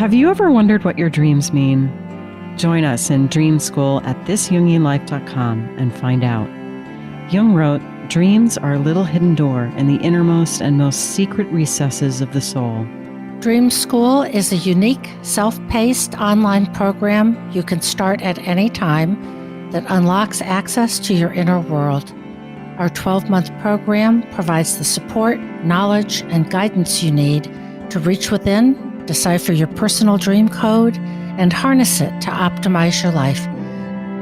Have you ever wondered what your dreams mean? Join us in Dream School at thisjungianlife.com and find out. Jung wrote, "Dreams are a little hidden door in the innermost and most secret recesses of the soul." Dream School is a unique, self-paced online program you can start at any time that unlocks access to your inner world. Our 12-month program provides the support, knowledge, and guidance you need to reach within, decipher your personal dream code, and harness it to optimize your life.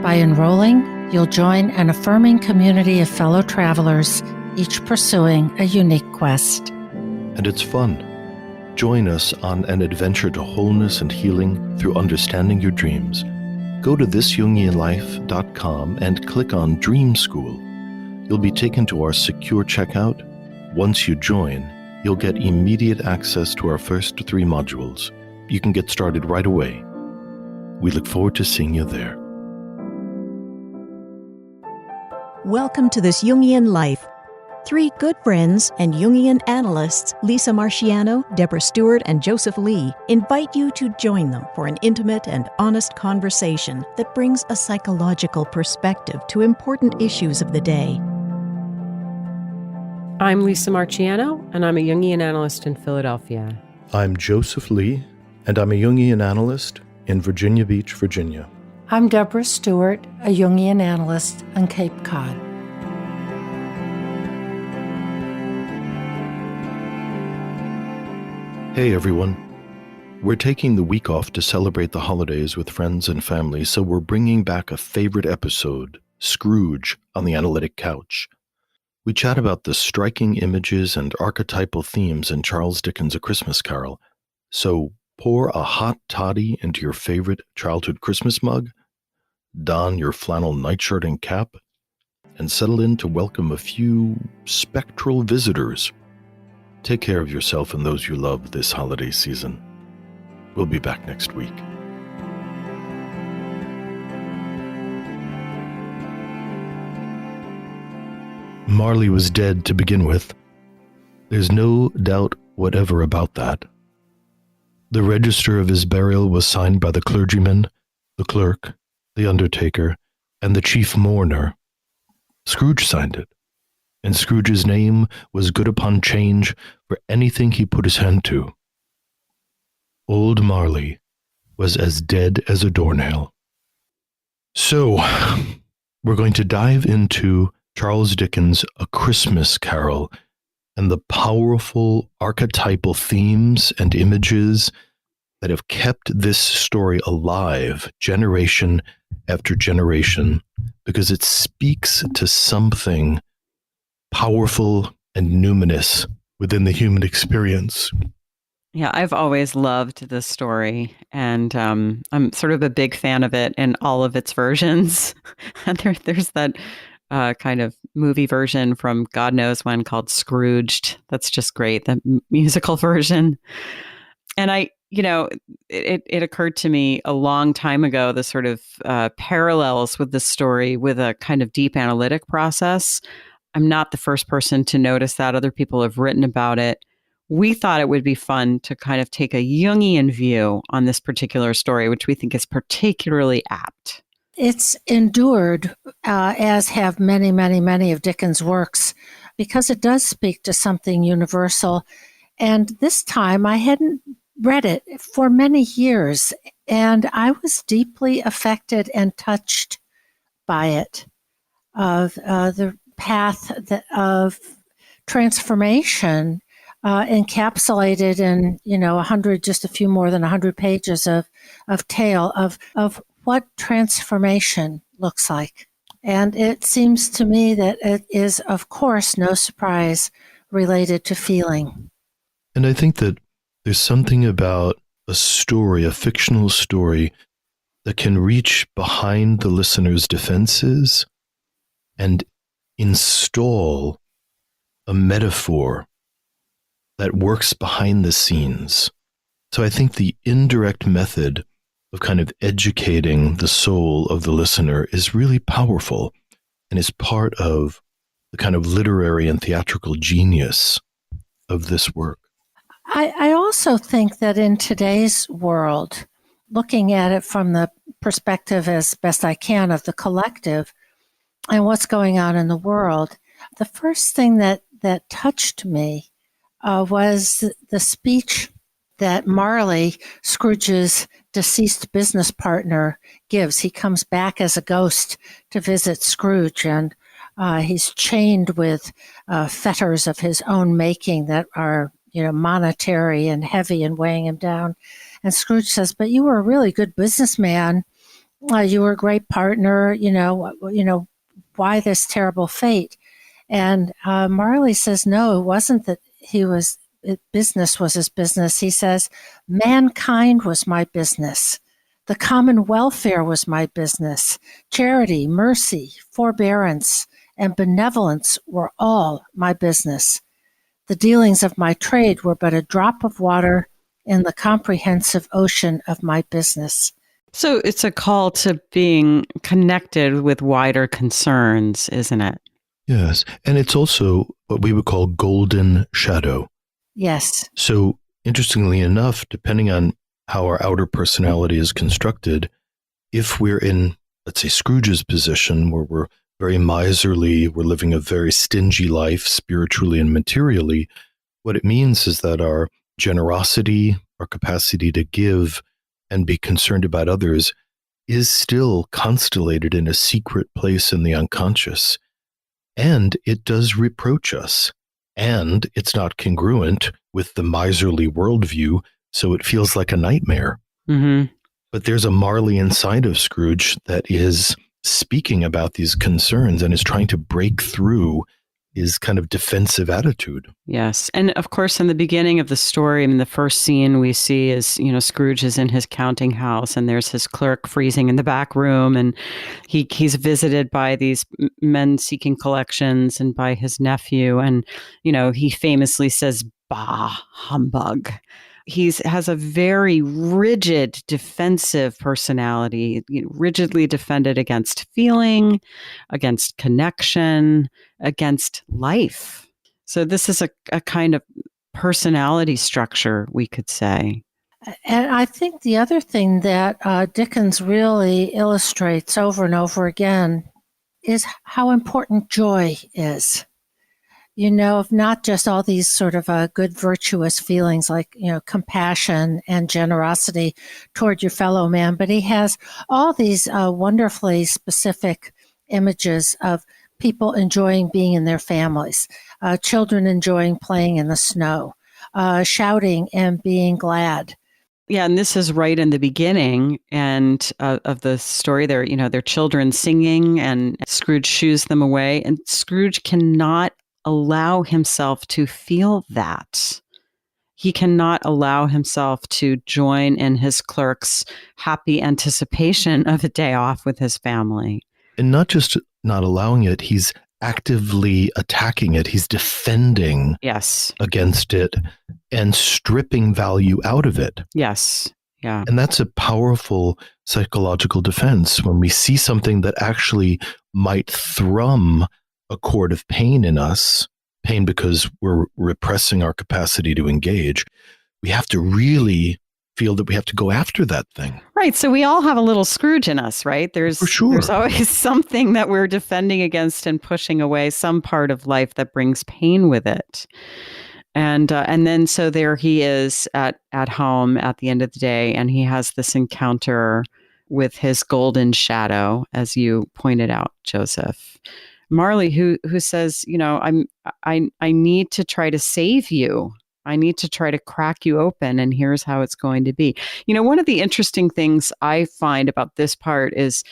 By enrolling, you'll join an affirming community of fellow travelers, each pursuing a unique quest. And it's fun. Join us on an adventure to wholeness and healing through understanding your dreams. Go to thisjungianlife.com and click on Dream School. You'll be taken to our secure checkout. Once you join, you'll get immediate access to our first 3 modules. You can get started right away. We look forward to seeing you there. Welcome to This Jungian Life. 3 good friends and Jungian analysts, Lisa Marciano, Deborah Stewart, and Joseph Lee, invite you to join them for an intimate and honest conversation that brings a psychological perspective to important issues of the day. I'm Lisa Marciano, and I'm a Jungian analyst in Philadelphia. I'm Joseph Lee, and I'm a Jungian analyst in Virginia Beach, Virginia. I'm Deborah Stewart, a Jungian analyst on Cape Cod. Hey everyone. We're taking the week off to celebrate the holidays with friends and family, so we're bringing back a favorite episode, Scrooge on the Analytic Couch. We chat about the striking images and archetypal themes in Charles Dickens' A Christmas Carol. So pour a hot toddy into your favorite childhood Christmas mug, don your flannel nightshirt and cap, and settle in to welcome a few spectral visitors. Take care of yourself and those you love this holiday season. We'll be back next week. Marley was dead to begin with. There's no doubt whatever about that. The register of his burial was signed by the clergyman, the clerk, the undertaker, and the chief mourner. Scrooge signed it, and Scrooge's name was good upon change for anything he put his hand to. Old Marley was as dead as a doornail. So, we're going to dive into Charles Dickens' A Christmas Carol and the powerful archetypal themes and images that have kept this story alive generation after generation, because it speaks to something powerful and numinous within the human experience. Yeah, I've always loved this story, and I'm sort of a big fan of it in all of its versions. And there's that kind of movie version from God knows when called Scrooged. That's just great, the musical version. And it occurred to me a long time ago, the sort of parallels with this story with a kind of deep analytic process. I'm not the first person to notice that. Other people have written about it. We thought it would be fun to kind of take a Jungian view on this particular story, which we think is particularly apt. It's endured, as have many, many, many of Dickens' works, because it does speak to something universal. And this time I hadn't read it for many years, and I was deeply affected and touched by it, of the path of transformation encapsulated in, 100, just a few more than 100 pages of tale of what transformation looks like. And it seems to me that it is, of course, no surprise related to feeling. And I think that there's something about a story, a fictional story, that can reach behind the listener's defenses and install a metaphor that works behind the scenes. So I think the indirect method of kind of educating the soul of the listener is really powerful and is part of the kind of literary and theatrical genius of this work. I also think that in today's world, looking at it from the perspective as best I can of the collective and what's going on in the world, the first thing that touched me was the speech that Marley, Scrooge's deceased business partner, gives. He comes back as a ghost to visit Scrooge, and he's chained with fetters of his own making that are, monetary and heavy and weighing him down. And Scrooge says, "But you were a really good businessman. You were a great partner. Why this terrible fate?" And Marley says, "No, it wasn't that business was his business." He says, "Mankind was my business. The common welfare was my business. Charity, mercy, forbearance, and benevolence were all my business. The dealings of my trade were but a drop of water in the comprehensive ocean of my business." So it's a call to being connected with wider concerns, isn't it? Yes. And it's also what we would call golden shadow. Yes. So interestingly enough, depending on how our outer personality is constructed, if we're in, let's say, Scrooge's position, where we're very miserly, we're living a very stingy life spiritually and materially, what it means is that our generosity, our capacity to give and be concerned about others is still constellated in a secret place in the unconscious. And it does reproach us. And it's not congruent with the miserly worldview, so it feels like a nightmare. Mm-hmm. But there's a Marley inside of Scrooge that is speaking about these concerns and is trying to break through his kind of defensive attitude. Yes. And of course, in the beginning of the story, the first scene we see is, Scrooge is in his counting house and there's his clerk freezing in the back room. And he's visited by these men seeking collections and by his nephew. And, he famously says, "Bah, humbug." He has a very rigid, defensive personality, rigidly defended against feeling, against connection, against life. So this is a kind of personality structure, we could say. And I think the other thing that Dickens really illustrates over and over again is how important joy is. Of not just all these sort of good, virtuous feelings like, compassion and generosity toward your fellow man, but he has all these wonderfully specific images of people enjoying being in their families, children enjoying playing in the snow, shouting and being glad. Yeah, and this is right in the beginning and of the story. Their children singing, and Scrooge shoos them away, and Scrooge cannot allow himself to feel that. He cannot allow himself to join in his clerk's happy anticipation of a day off with his family. And not just not allowing it, he's actively attacking it. He's defending against it and stripping value out of it. Yes. Yeah. And that's a powerful psychological defense when we see something that actually might thrum a chord of pain in us, pain because we're repressing our capacity to engage. We have to really feel that we have to go after that thing. Right. So we all have a little Scrooge in us, right? For sure. There's always something that we're defending against and pushing away, some part of life that brings pain with it. And then so there he is at home at the end of the day, and he has this encounter with his golden shadow, as you pointed out, Joseph. Marley, who says, I need to try to save you. I need to try to crack you open, and here's how it's going to be. One of the interesting things I find about this part is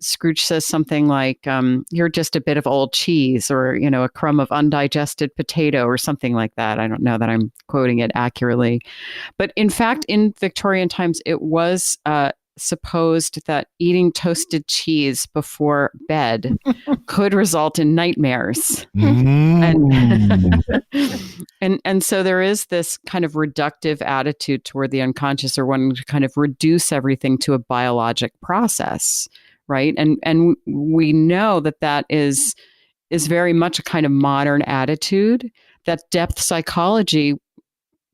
Scrooge says something like, "You're just a bit of old cheese," or, a crumb of undigested potato, or something like that. I don't know that I'm quoting it accurately. But in fact, in Victorian times, it was supposed that eating toasted cheese before bed could result in nightmares. And so there is this kind of reductive attitude toward the unconscious, or wanting to kind of reduce everything to a biologic process, right? And we know that is very much a kind of modern attitude that depth psychology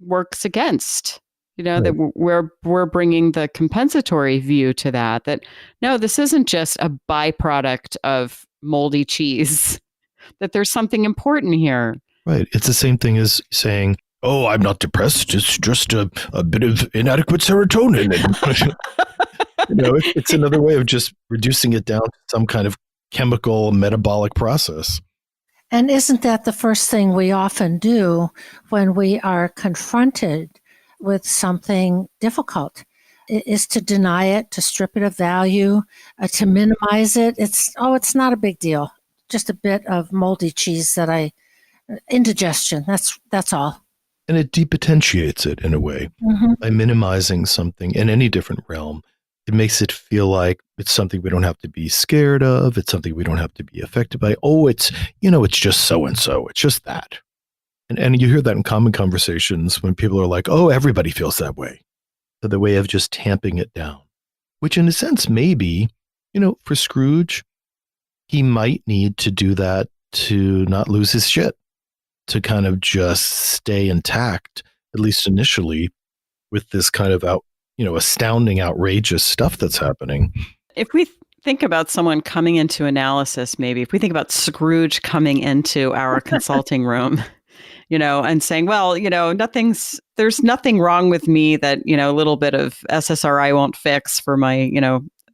works against. That we're bringing the compensatory view to that no, this isn't just a byproduct of moldy cheese, that there's something important here. Right. It's the same thing as saying, oh, I'm not depressed. It's just a bit of inadequate serotonin. It's another way of just reducing it down to some kind of chemical metabolic process. And isn't that the first thing we often do when we are confronted with something difficult? Is to deny it, to strip it of value, to minimize it. It's not a big deal. Just a bit of moldy cheese indigestion. That's all. And it depotentiates it in a way by minimizing something in any different realm. It makes it feel like it's something we don't have to be scared of. It's something we don't have to be affected by. Oh, it's just so-and-so. It's just that. And you hear that in common conversations when people are like, oh, everybody feels that way. So the way of just tamping it down, which in a sense, maybe, for Scrooge, he might need to do that to not lose his shit, to kind of just stay intact, at least initially, with this kind of astounding, outrageous stuff that's happening. If we think about someone coming into analysis, maybe if we think about Scrooge coming into our consulting room, and saying, well, there's nothing wrong with me that, a little bit of SSRI won't fix for my,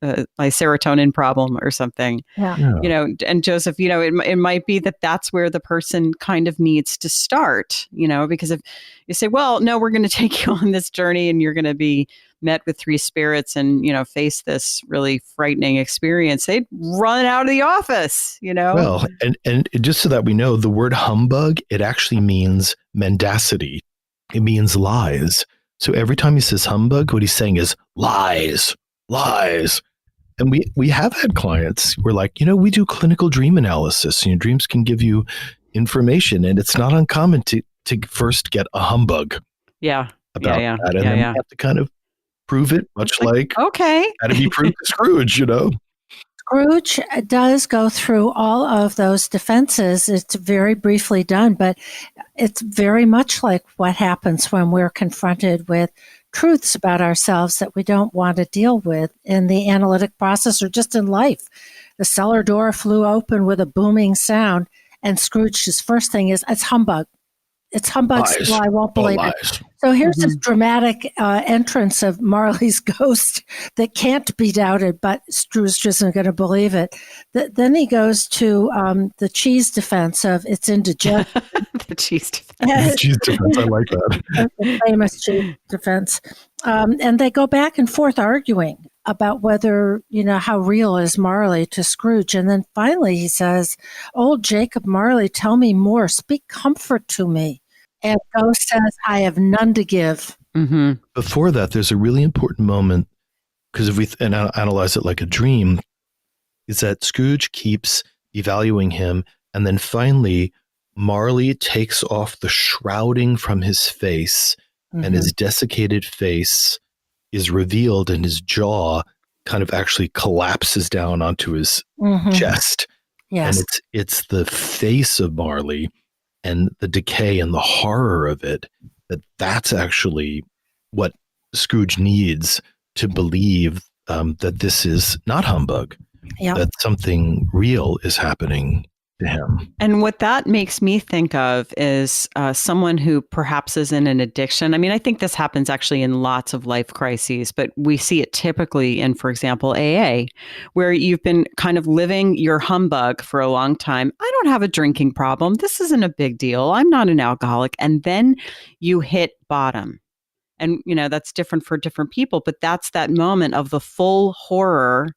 my serotonin problem or something. Yeah. And Joseph, it might be that's where the person kind of needs to start, because if you say, well, no, we're going to take you on this journey and you're going to be met with three spirits and, face this really frightening experience, they'd run out of the office, Well, and just so that we know, the word humbug, it actually means mendacity. It means lies. So every time he says humbug, what he's saying is lies. And we have had clients who are like, we do clinical dream analysis. Dreams can give you information, and it's not uncommon to first get a humbug. About that, and then you have to kind of prove it, much like okay, how to be proved to Scrooge. Scrooge does go through all of those defenses. It's very briefly done, but it's very much like what happens when we're confronted with truths about ourselves that we don't want to deal with in the analytic process or just in life. The cellar door flew open with a booming sound, and Scrooge's first thing is, it's humbug. It's humbug, so I won't believe it. So here's this dramatic entrance of Marley's ghost that can't be doubted, but Scrooge isn't going to believe it. Then he goes to the cheese defense of it's indigestion. The cheese defense. Yeah, Cheese defense, I like that. The famous cheese defense. And they go back and forth arguing about whether, how real is Marley to Scrooge. And then finally he says, old Jacob Marley, tell me more. Speak comfort to me. And Ghost says, I have none to give. Mm-hmm. Before that, there's a really important moment, because if we analyze it like a dream, is that Scrooge keeps evaluating him. And then finally, Marley takes off the shrouding from his face, and his desiccated face is revealed, and his jaw kind of actually collapses down onto his chest. Yes. And it's the face of Marley and the decay and the horror of it, that's actually what Scrooge needs to believe that this is not humbug, that something real is happening to him. And what that makes me think of is someone who perhaps is in an addiction. I mean, I think this happens actually in lots of life crises, but we see it typically in, for example, AA, where you've been kind of living your humbug for a long time. I don't have a drinking problem. This isn't a big deal. I'm not an alcoholic. And then you hit bottom. And, that's different for different people, but that's that moment of the full horror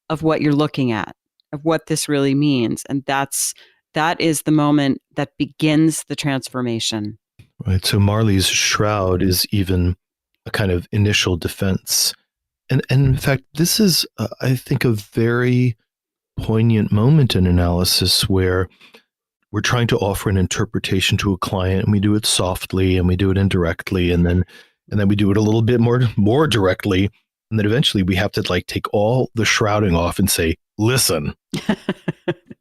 of what you're looking at, of what this really means. And that is the moment that begins the transformation. Right. So Marley's shroud is even a kind of initial defense. And in fact, this is, I think, a very poignant moment in analysis where we're trying to offer an interpretation to a client, and we do it softly and we do it indirectly, and then we do it a little bit more directly. And then eventually we have to take all the shrouding off and say, listen,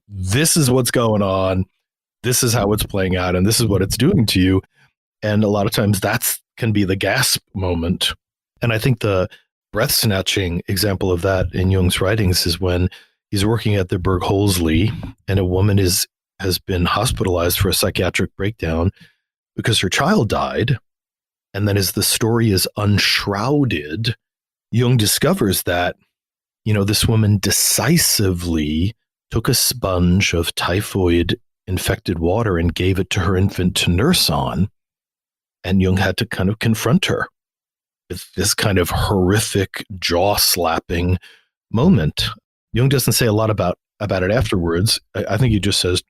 this is what's going on. This is how it's playing out. And this is what it's doing to you. And a lot of times that's can be the gasp moment. And I think the breath snatching example of that in Jung's writings is when he's working at the Berg Holsley and a woman has been hospitalized for a psychiatric breakdown because her child died. And then as the story is unshrouded, Jung discovers that, this woman decisively took a sponge of typhoid infected water and gave it to her infant to nurse on. And Jung had to kind of confront her with this kind of horrific jaw slapping moment. Jung doesn't say a lot about it afterwards. I think he just says,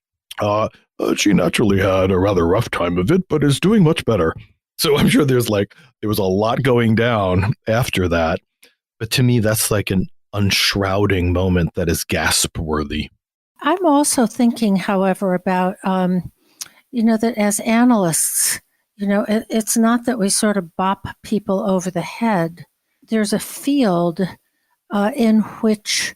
she naturally had a rather rough time of it, but is doing much better. So I'm sure there was a lot going down after that. But to me, that's like an unshrouding moment that is gasp worthy. I'm also thinking, however, about, that as analysts, it's not that we sort of bop people over the head. There's a field in which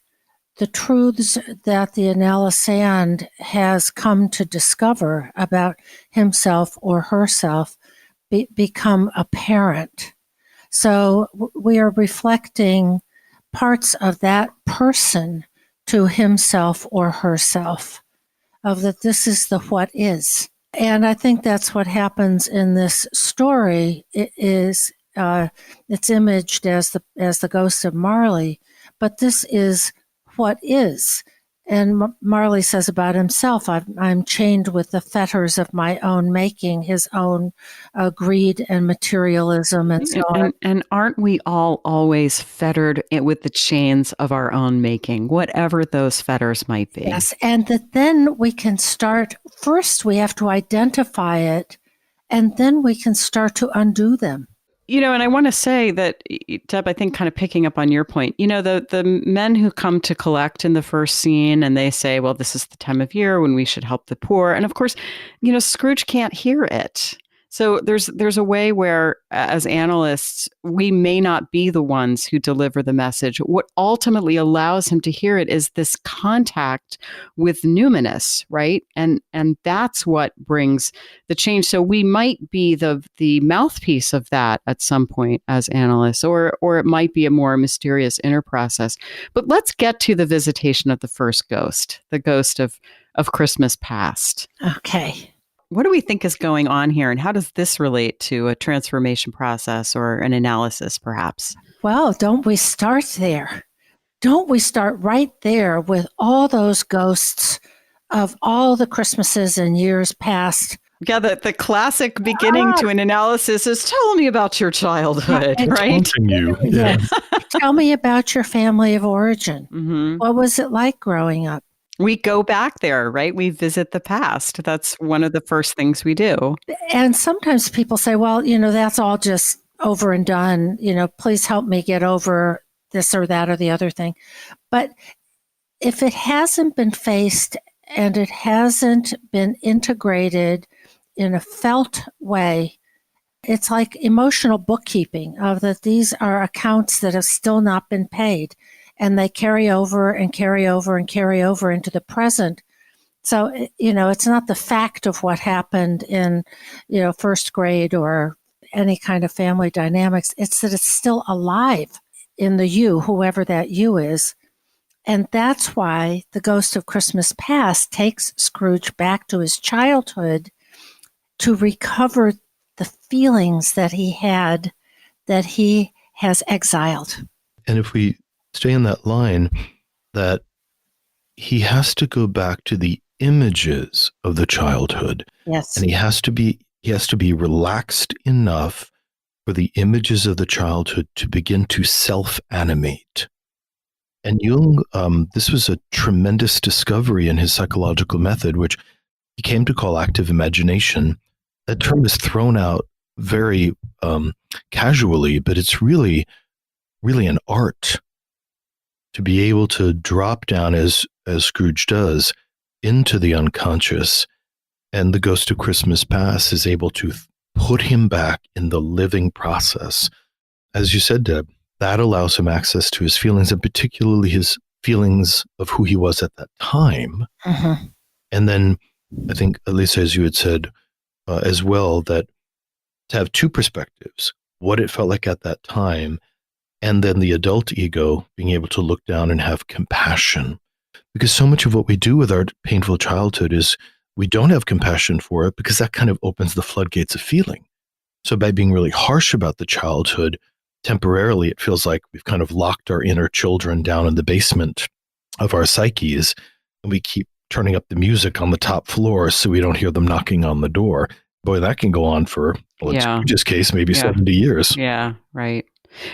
the truths that the analysand has come to discover about himself or herself become apparent. So we are reflecting parts of that person to himself or herself, of that this is the what is. And I think that's what happens in this story. It's imaged as the ghost of Marley, but this is what is. And Marley says about himself, I'm chained with the fetters of my own making, his own greed and materialism and so on. And aren't we all always fettered with the chains of our own making, whatever those fetters might be? Yes, and that then we can start, first we have to identify it, and then we can start to undo them. And I want to say that, Deb, I think kind of picking up on your point, the men who come to collect in the first scene and they say, well, this is the time of year when we should help the poor. And of course, Scrooge can't hear it. So there's a way where, as analysts, we may not be the ones who deliver the message. What ultimately allows him to hear it is this contact with Numinous, right? And that's what brings the change. So we might be the mouthpiece of that at some point as analysts, or it might be a more mysterious inner process. But let's get to the visitation of the first ghost, the ghost of Christmas past. Okay. What do we think is going on here, and how does this relate to a transformation process or an analysis, perhaps? Well, don't we start there? Don't we start right there with all those ghosts of all the Christmases and years past? Yeah, the classic beginning to an analysis is, tell me about your childhood, right? You. Yeah. Yes. Tell me about your family of origin. Mm-hmm. What was it like growing up? We go back there, right? We visit the past. That's one of the first things we do. And sometimes people say, well, that's all just over and done. Please help me get over this or that or the other thing. But if it hasn't been faced and it hasn't been integrated in a felt way, it's like emotional bookkeeping of that these are accounts that have still not been paid. And they carry over and carry over and carry over into the present. So, it's not the fact of what happened in, first grade or any kind of family dynamics. It's that it's still alive in the you, whoever that you is. And that's why the Ghost of Christmas Past takes Scrooge back to his childhood to recover the feelings that he had that he has exiled. And if we stay in that line, that he has to go back to the images of the childhood. Yes. And he has to be relaxed enough for the images of the childhood to begin to self-animate. And Jung, this was a tremendous discovery in his psychological method, which he came to call active imagination. That term is thrown out very casually, but it's really, really an art to be able to drop down, as Scrooge does, into the unconscious. And the Ghost of Christmas Past is able to put him back in the living process. As you said, Deb, that allows him access to his feelings, and particularly his feelings of who he was at that time. Mm-hmm. And then I think, Elisa, as you had said as well, that to have two perspectives, what it felt like at that time, and then the adult ego being able to look down and have compassion. Because so much of what we do with our painful childhood is we don't have compassion for it because that kind of opens the floodgates of feeling. So by being really harsh about the childhood, temporarily it feels like we've kind of locked our inner children down in the basement of our psyches, and we keep turning up the music on the top floor so we don't hear them knocking on the door. Boy, that can go on for, well, in Scrooge's case, maybe 70 years. Yeah, right.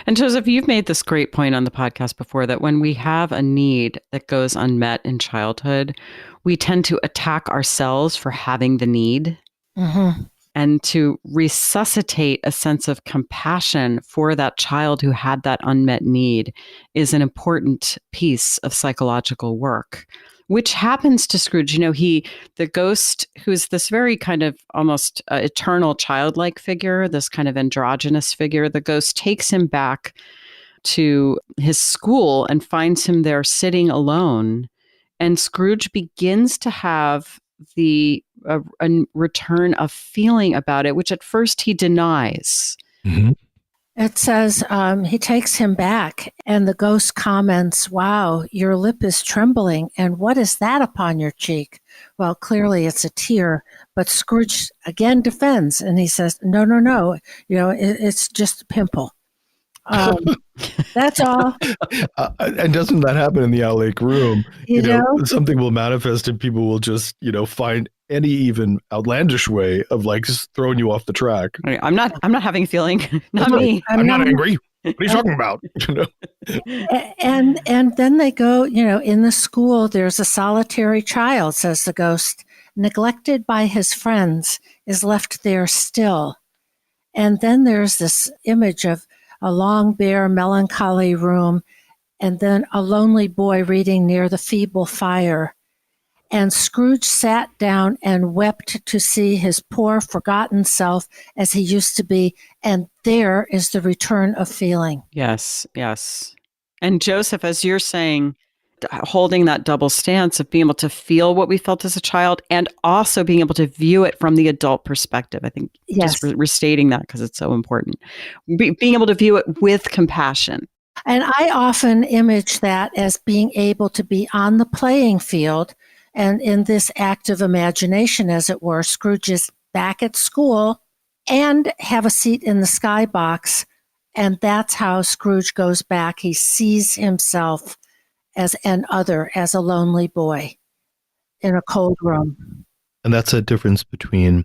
And Joseph, you've made this great point on the podcast before that when we have a need that goes unmet in childhood, we tend to attack ourselves for having the need. Mm-hmm. And to resuscitate a sense of compassion for that child who had that unmet need is an important piece of psychological work, which happens to Scrooge. The ghost, who's this very kind of almost eternal childlike figure, this kind of androgynous figure, the ghost takes him back to his school and finds him there sitting alone. And Scrooge begins to have a return of feeling about it, which at first he denies. Mm-hmm. It says he takes him back, and the ghost comments, "Wow, your lip is trembling, and what is that upon your cheek?" Well, clearly it's a tear, but Scrooge again defends, and he says, No, it's just a pimple. That's all. And doesn't that happen in the Owl Lake room? You know? Something will manifest and people will just, find any even outlandish way of like just throwing you off the track. I'm not having a feeling. Not me. I'm not angry. What are you talking about? And then they go, in the school, there's a solitary child, says the ghost, neglected by his friends, is left there still. And then there's this image of a long, bare, melancholy room, and then a lonely boy reading near the feeble fire. And Scrooge sat down and wept to see his poor, forgotten self as he used to be. And there is the return of feeling. Yes, yes. And Joseph, as you're saying, holding that double stance of being able to feel what we felt as a child and also being able to view it from the adult perspective. I think Yes. just restating that because it's so important. Being able to view it with compassion. And I often image that as being able to be on the playing field and in this active imagination, as it were. Scrooge is back at school and have a seat in the skybox. And that's how Scrooge goes back. He sees himself as an other, as a lonely boy in a cold room. And that's a difference between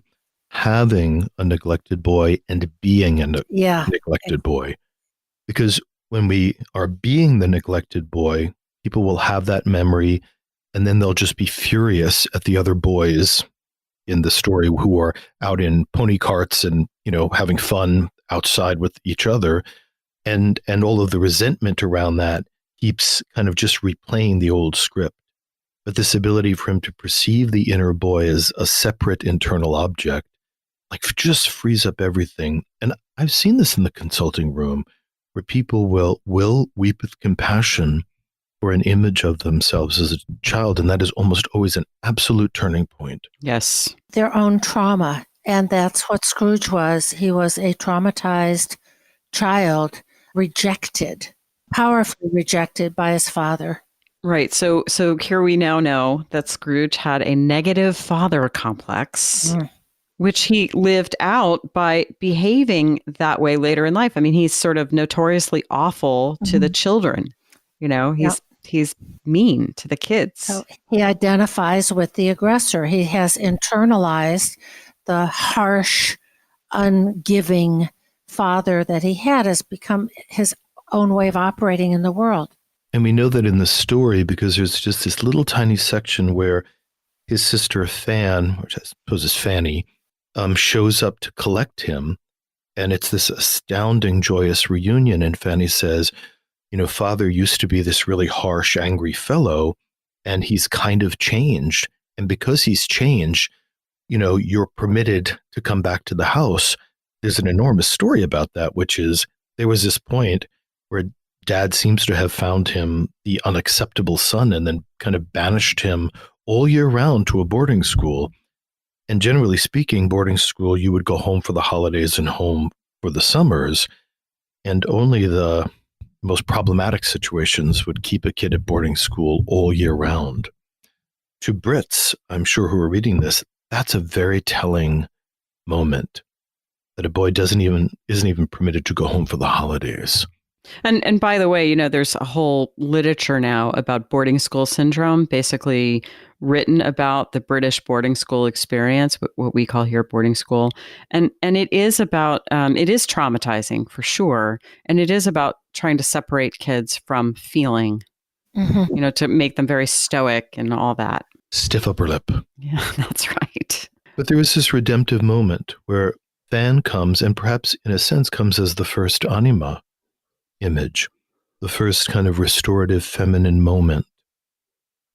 having a neglected boy and being a neglected boy. Because when we are being the neglected boy, people will have that memory and then they'll just be furious at the other boys in the story who are out in pony carts and, having fun outside with each other. And all of the resentment around that keeps kind of just replaying the old script. But this ability for him to perceive the inner boy as a separate internal object, like just frees up everything. And I've seen this in the consulting room where people will weep with compassion for an image of themselves as a child. And that is almost always an absolute turning point. Yes. Their own trauma. And that's what Scrooge was. He was a traumatized child, rejected, powerfully rejected by his father. Right. So here we now know that Scrooge had a negative father complex, which he lived out by behaving that way later in life. I mean, he's sort of notoriously awful to the children. He's mean to the kids. So he identifies with the aggressor. He has internalized the harsh, ungiving father that he had, has become his own way of operating in the world. And we know that in the story because there's just this little tiny section where his sister Fan, which I suppose is Fanny, shows up to collect him. And it's this astounding, joyous reunion. And Fanny says, Father used to be this really harsh, angry fellow, and he's kind of changed. And because he's changed, you're permitted to come back to the house. There's an enormous story about that, which is there was this point where Dad seems to have found him the unacceptable son and then kind of banished him all year round to a boarding school. And generally speaking, boarding school, you would go home for the holidays and home for the summers, and only the most problematic situations would keep a kid at boarding school all year round. To Brits, I'm sure, who are reading this, that's a very telling moment that a boy isn't even permitted to go home for the holidays. And by the way, there's a whole literature now about boarding school syndrome, basically written about the British boarding school experience, what we call here boarding school. And it is about, it is traumatizing for sure. And it is about trying to separate kids from feeling, to make them very stoic and all that. Stiff upper lip. Yeah, that's right. But there was this redemptive moment where Fan comes, and perhaps in a sense comes as the first anima image, the first kind of restorative feminine moment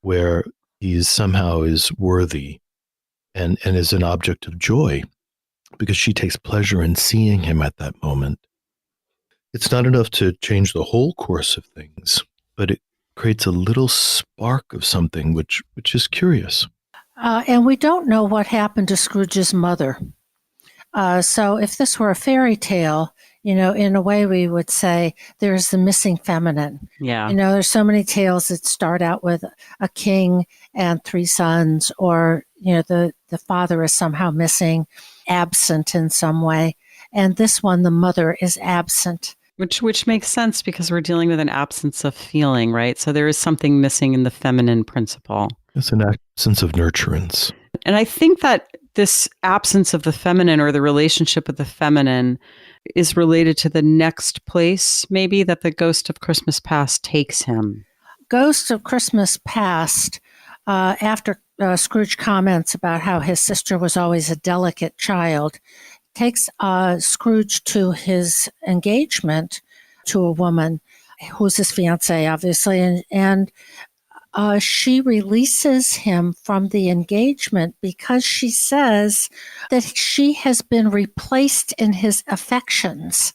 where he somehow is worthy and is an object of joy because she takes pleasure in seeing him at that moment. It's not enough to change the whole course of things, but it creates a little spark of something which is curious. And we don't know what happened to Scrooge's mother. So if this were a fairy tale, in a way we would say there's the missing feminine. Yeah. There's so many tales that start out with a king and 3 sons, or, the father is somehow missing, absent in some way. And this one, the mother is absent. Which makes sense because we're dealing with an absence of feeling, right? So there is something missing in the feminine principle. It's an absence of nurturance. And I think that this absence of the feminine, or the relationship with the feminine, is related to the next place, maybe, that the Ghost of Christmas Past takes him. Ghost of Christmas Past, after Scrooge comments about how his sister was always a delicate child, takes Scrooge to his engagement to a woman who's his fiancée, obviously, and she releases him from the engagement because she says that she has been replaced in his affections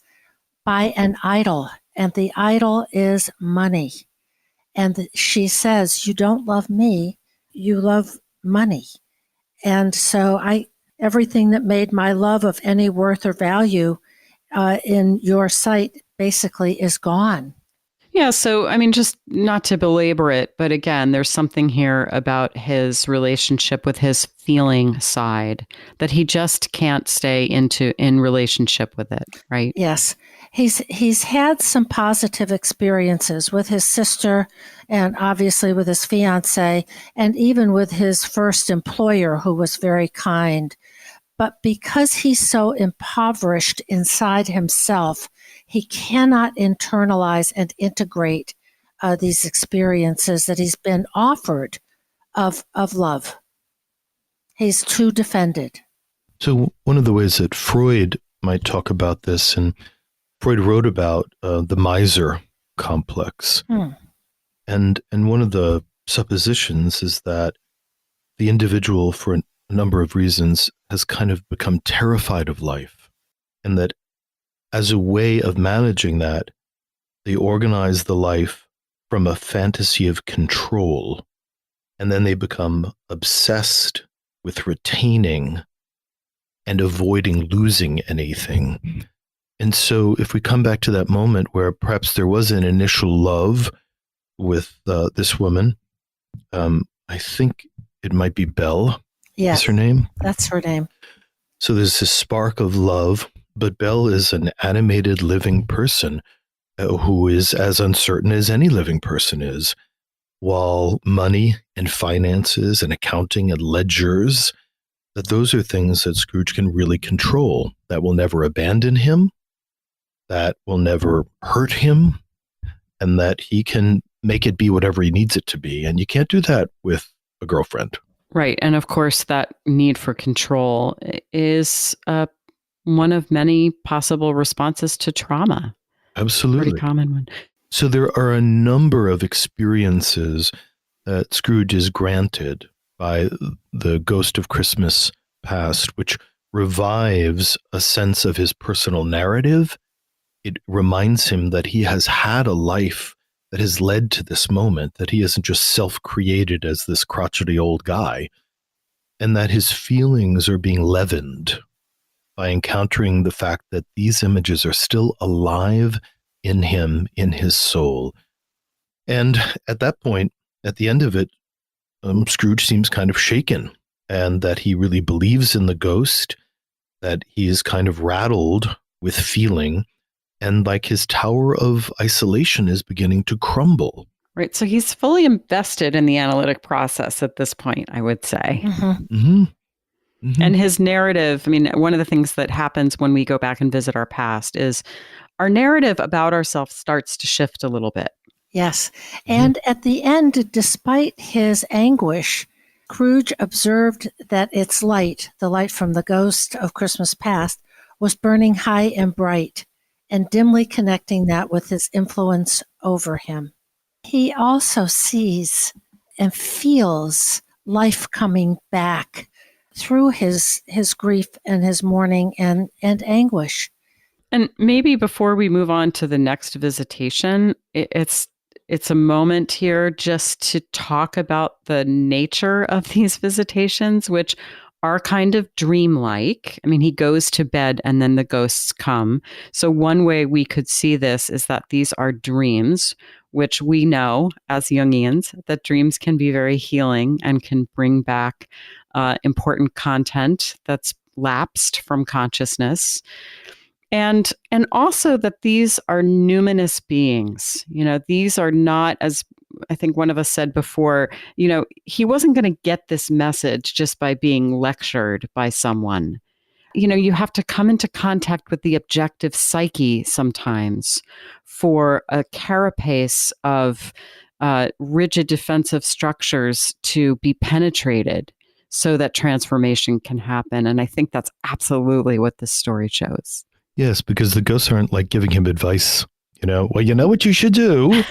by an idol, and the idol is money. And she says, "You don't love me, you love money." And so everything that made my love of any worth or value in your sight basically is gone. Yeah, so just not to belabor it, but again, there's something here about his relationship with his feeling side that he just can't stay in relationship with it, right? Yes. He's had some positive experiences with his sister, and obviously with his fiancée, and even with his first employer, who was very kind. But because he's so impoverished inside himself, he cannot internalize and integrate these experiences that he's been offered of love. He's too defended. So one of the ways that Freud might talk about this, and Freud wrote about the miser complex. And one of the suppositions is that the individual, for a number of reasons, has kind of become terrified of life, and that as a way of managing that, they organize the life from a fantasy of control, and then they become obsessed with retaining and avoiding losing anything. And so if we come back to that moment where perhaps there was an initial love with this woman, I think it might be Belle. Yes, is her name? That's her name. So there's this spark of love, but Belle is an animated living person who is as uncertain as any living person is, while money and finances and accounting and ledgers, that those are things that Scrooge can really control, that will never abandon him, that will never hurt him, and that he can make it be whatever he needs it to be. And you can't do that with a girlfriend. Right. And of course, that need for control is one of many possible responses to trauma. Absolutely. Pretty common one. So there are a number of experiences that Scrooge is granted by the Ghost of Christmas Past, which revives a sense of his personal narrative. It reminds him that he has had a life that has led to this moment, that he isn't just self-created as this crotchety old guy. and that his feelings are being leavened by encountering the fact that these images are still alive in him, in his soul. And at that point, at the end of it, Scrooge seems kind of shaken, and that he really believes in the ghost, that he is kind of rattled with feeling, and like his tower of isolation is beginning to crumble. Right. So he's fully invested in the analytic process at this point, I would say. Mm-hmm. Mm-hmm. Mm-hmm. And his narrative, I mean, one of the things that happens when we go back and visit our past is our narrative about ourselves starts to shift a little bit. Yes. And at the end, despite his anguish, Scrooge observed that its light, the light from the ghost of Christmas past, was burning high and bright, and dimly connecting that with his influence over him. He also sees and feels life coming back through his grief and his mourning and anguish. And maybe before we move on to the next visitation, it's a moment here just to talk about the nature of these visitations, which are kind of dreamlike. I mean, he goes to bed and then the ghosts come. So one way we could see this is that these are dreams, which we know as Jungians that dreams can be very healing and can bring back important content that's lapsed from consciousness. And also that these are numinous beings. You know, these are not, as I think one of us said before, you know, he wasn't going to get this message just by being lectured by someone. You know, you have to come into contact with the objective psyche sometimes for a carapace of rigid defensive structures to be penetrated so that transformation can happen. And I think that's absolutely what this story shows. Yes, because the ghosts aren't like giving him advice, you know, well, you know what you should do.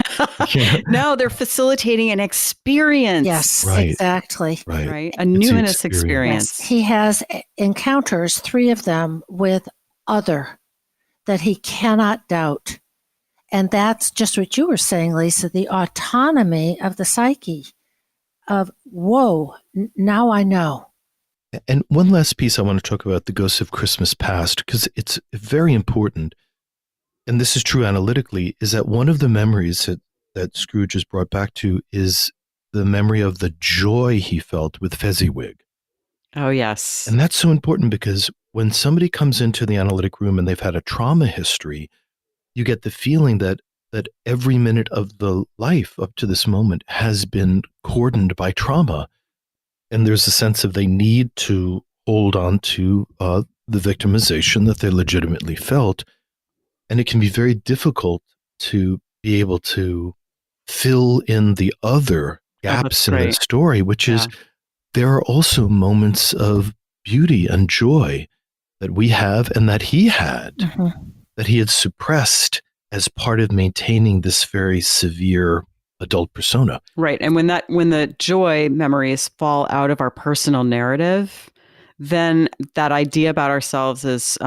No, they're facilitating an experience. Yes, Right. Exactly. Right. A numinous experience. Yes. He has encounters, 3 of them, with other that he cannot doubt. And that's just what you were saying, Lisa, the autonomy of the psyche of, whoa, now I know. And one last piece I want to talk about the ghosts of Christmas past, because it's very important, and this is true analytically, is that one of the memories that Scrooge is brought back to is the memory of the joy he felt with Fezziwig. Oh, yes. And that's so important because when somebody comes into the analytic room and they've had a trauma history, you get the feeling that every minute of the life up to this moment has been cordoned by trauma. And there's a sense of they need to hold on to the victimization that they legitimately felt. And it can be very difficult to be able to fill in the other gaps in the story, which is there are also moments of beauty and joy that we have and that he had, that he had suppressed as part of maintaining this very severe adult persona. Right. And when the joy memories fall out of our personal narrative, then that idea about ourselves is,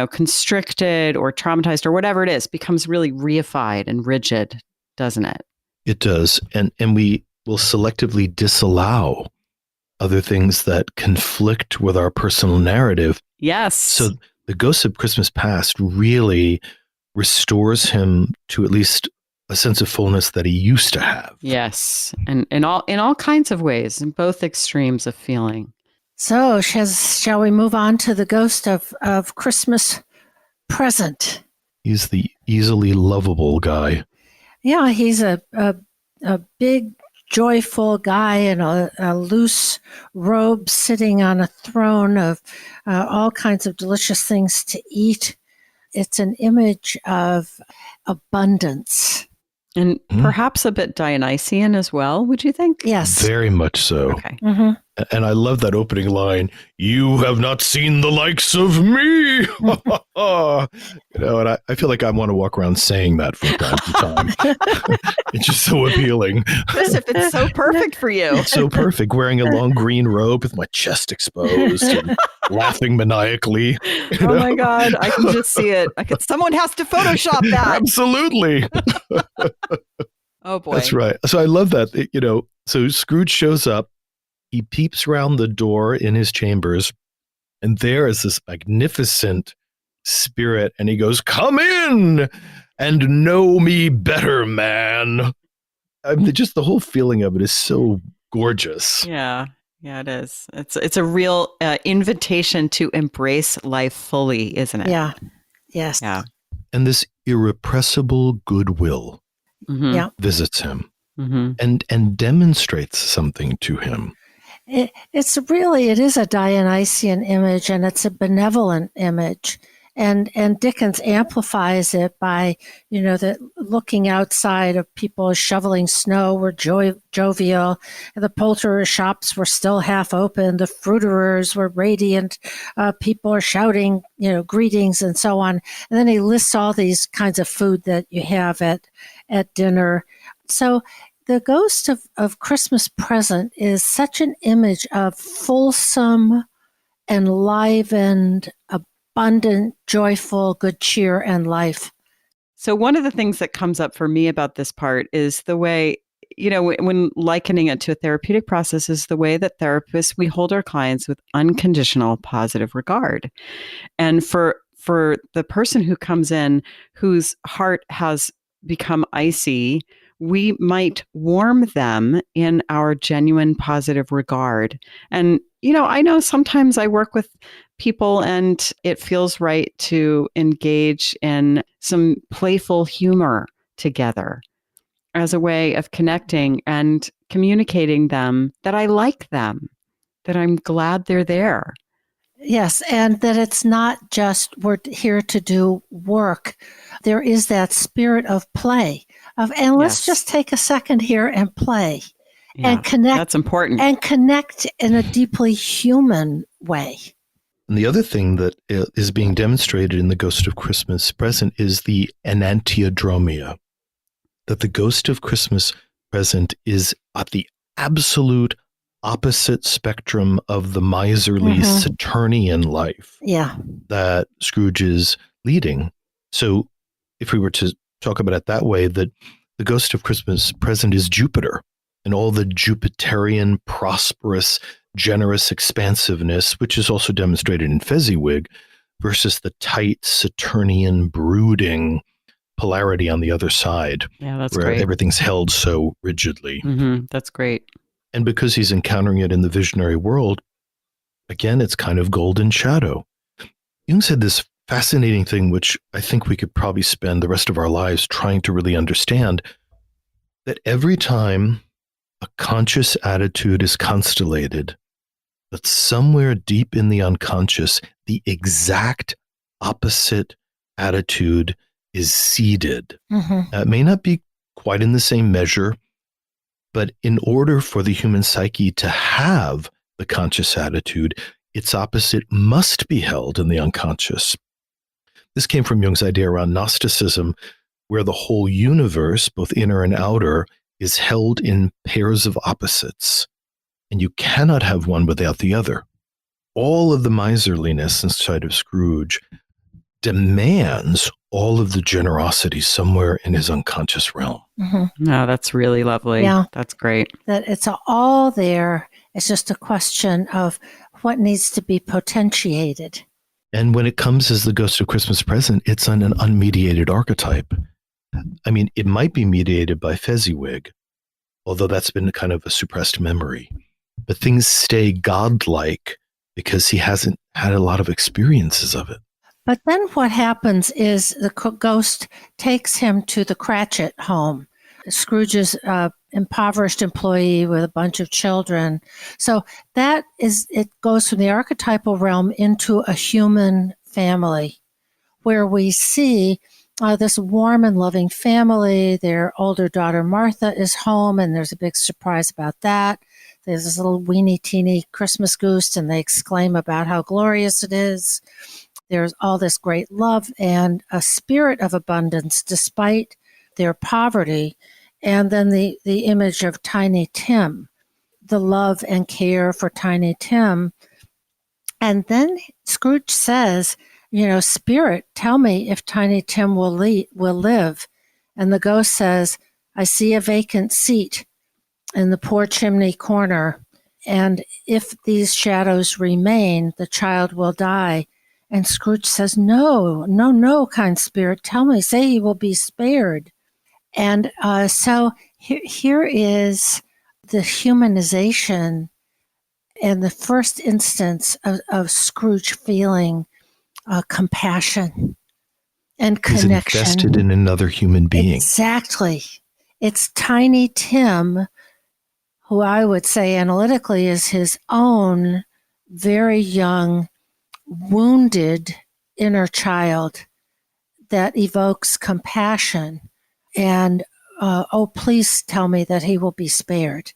constricted or traumatized or whatever it is, becomes really reified and rigid, doesn't it? It does. And we will selectively disallow other things that conflict with our personal narrative. Yes. So the Ghosts of Christmas Past really restores him to at least a sense of fullness that he used to have. Yes. And in all kinds of ways, in both extremes of feeling. So shall we move on to the ghost of Christmas present? He's the easily lovable guy. Yeah, he's a big, joyful guy in a loose robe sitting on a throne of all kinds of delicious things to eat. It's an image of abundance. And perhaps a bit Dionysian as well, would you think? Yes. Very much so. Okay. Mm-hmm. And I love that opening line, "You have not seen the likes of me." And I feel like I want to walk around saying that from time to time. It's just so appealing. As if it's so perfect for you. It's so perfect, wearing a long green robe with my chest exposed and laughing maniacally. Oh my God, I can just see it. Someone has to Photoshop that. Absolutely. Oh boy. That's right. So I love that, so Scrooge shows up he peeps round the door in his chambers, and there is this magnificent spirit, and he goes, "Come in and know me better, man." I mean, just the whole feeling of it is so gorgeous. Yeah. Yeah, it is. It's a real invitation to embrace life fully, isn't it? Yeah. Yes. Yeah. And this irrepressible goodwill Mm-hmm. Yeah. visits him Mm-hmm. and demonstrates something to him. It is a Dionysian image, and it's a benevolent image. And Dickens amplifies it by, that looking outside of people shoveling snow were jovial. The poulterers' shops were still half open. The fruiterers were radiant. People are shouting, greetings and so on. And then he lists all these kinds of food that you have at dinner. So the ghost of Christmas present is such an image of fulsome, enlivened, abundant, joyful, good cheer and life. So one of the things that comes up for me about this part is the way, when likening it to a therapeutic process, is the way that therapists, we hold our clients with unconditional positive regard. And for the person who comes in whose heart has become icy, we might warm them in our genuine positive regard. And, I know sometimes I work with people and it feels right to engage in some playful humor together as a way of connecting and communicating them that I like them, that I'm glad they're there. Yes, and that it's not just we're here to do work. There is that spirit of play, and let's just take a second here and play. Yeah, and connect. That's important. And connect in a deeply human way. And the other thing that is being demonstrated in the Ghost of Christmas Present is the enantiodromia, that the Ghost of Christmas Present is at the absolute opposite spectrum of the miserly Saturnian life that Scrooge is leading. So if we were to talk about it that way, that the Ghost of Christmas Present is Jupiter and all the Jupiterian, prosperous, generous expansiveness, which is also demonstrated in Fezziwig, versus the tight Saturnian brooding polarity on the other side. Yeah, that's where great. Everything's held so rigidly. Mm-hmm. That's great. And because he's encountering it in the visionary world, again, it's kind of golden shadow. Jung said this fascinating thing, which I think we could probably spend the rest of our lives trying to really understand, that every time a conscious attitude is constellated, that somewhere deep in the unconscious, the exact opposite attitude is seeded. It may not be quite in the same measure, but in order for the human psyche to have the conscious attitude, its opposite must be held in the unconscious. This came from Jung's idea around Gnosticism, where the whole universe, both inner and outer, is held in pairs of opposites, and you cannot have one without the other. All of the miserliness inside of Scrooge demands all of the generosity somewhere in his unconscious realm. No, that's really lovely. Yeah. That's great. That it's all there. It's just a question of what needs to be potentiated. And when it comes as the Ghost of Christmas Present, it's an unmediated archetype. I mean, it might be mediated by Fezziwig, although that's been kind of a suppressed memory. But things stay godlike because he hasn't had a lot of experiences of it. But then what happens is the ghost takes him to the Cratchit home. Scrooge's impoverished employee with a bunch of children. So it goes from the archetypal realm into a human family where we see this warm and loving family. Their older daughter, Martha, is home, and there's a big surprise about that. There's this little weeny teeny Christmas goose, and they exclaim about how glorious it is. There's all this great love and a spirit of abundance despite their poverty. And then the image of Tiny Tim, the love and care for Tiny Tim. And then Scrooge says, Spirit, tell me if Tiny Tim will live. And the ghost says, I see a vacant seat in the poor chimney corner. And if these shadows remain, the child will die. And Scrooge says, no, no, no, kind spirit, tell me, say he will be spared. And so here is the humanization and the first instance of Scrooge feeling compassion and He's connection. invested in another human being. Exactly. It's Tiny Tim, who I would say analytically is his own very young, wounded inner child that evokes compassion. And, oh, please tell me that he will be spared.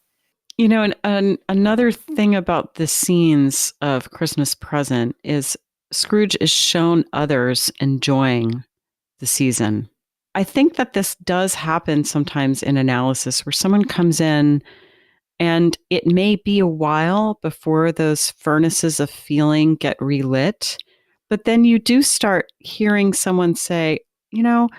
You know, and another thing about the scenes of Christmas Present is Scrooge is shown others enjoying the season. I think that this does happen sometimes in analysis where someone comes in and it may be a while before those furnaces of feeling get relit, but then you do start hearing someone say, you know,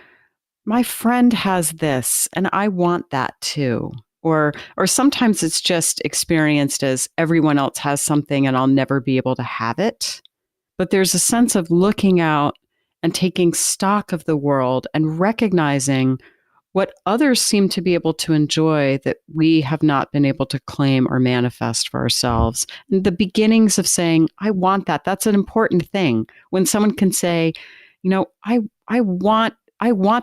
my friend has this and I want that too. Or sometimes it's just experienced as everyone else has something and I'll never be able to have it. But there's a sense of looking out and taking stock of the world and recognizing what others seem to be able to enjoy that we have not been able to claim or manifest for ourselves. And the beginnings of saying, I want that. That's an important thing. When someone can say, you know, I want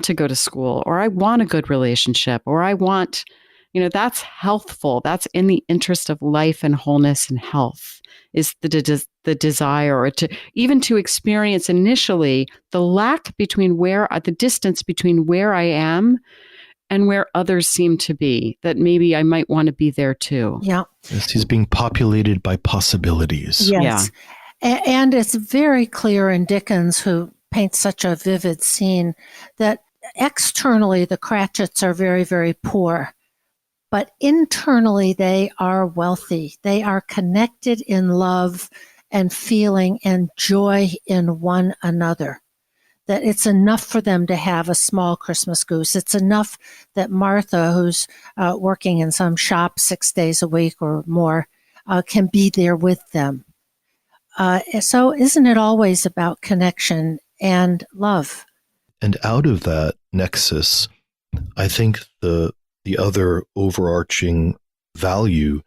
to go to school, or I want a good relationship, or I want, you know, that's healthful. That's in the interest of life and wholeness and health, is the desire, or to even to experience initially the lack between the distance between where I am and where others seem to be, that maybe I might want to be there too. Yeah. Yes, he's being populated by possibilities. Yes. Yeah. And it's very clear in Dickens, who paints such a vivid scene, that externally the Cratchits are very, very poor, but internally they are wealthy. They are connected in love and feeling and joy in one another. That it's enough for them to have a small Christmas goose. It's enough that Martha, who's working in some shop 6 days a week or more, can be there with them. So isn't it always about connection and love? And out of that nexus, I think the other overarching value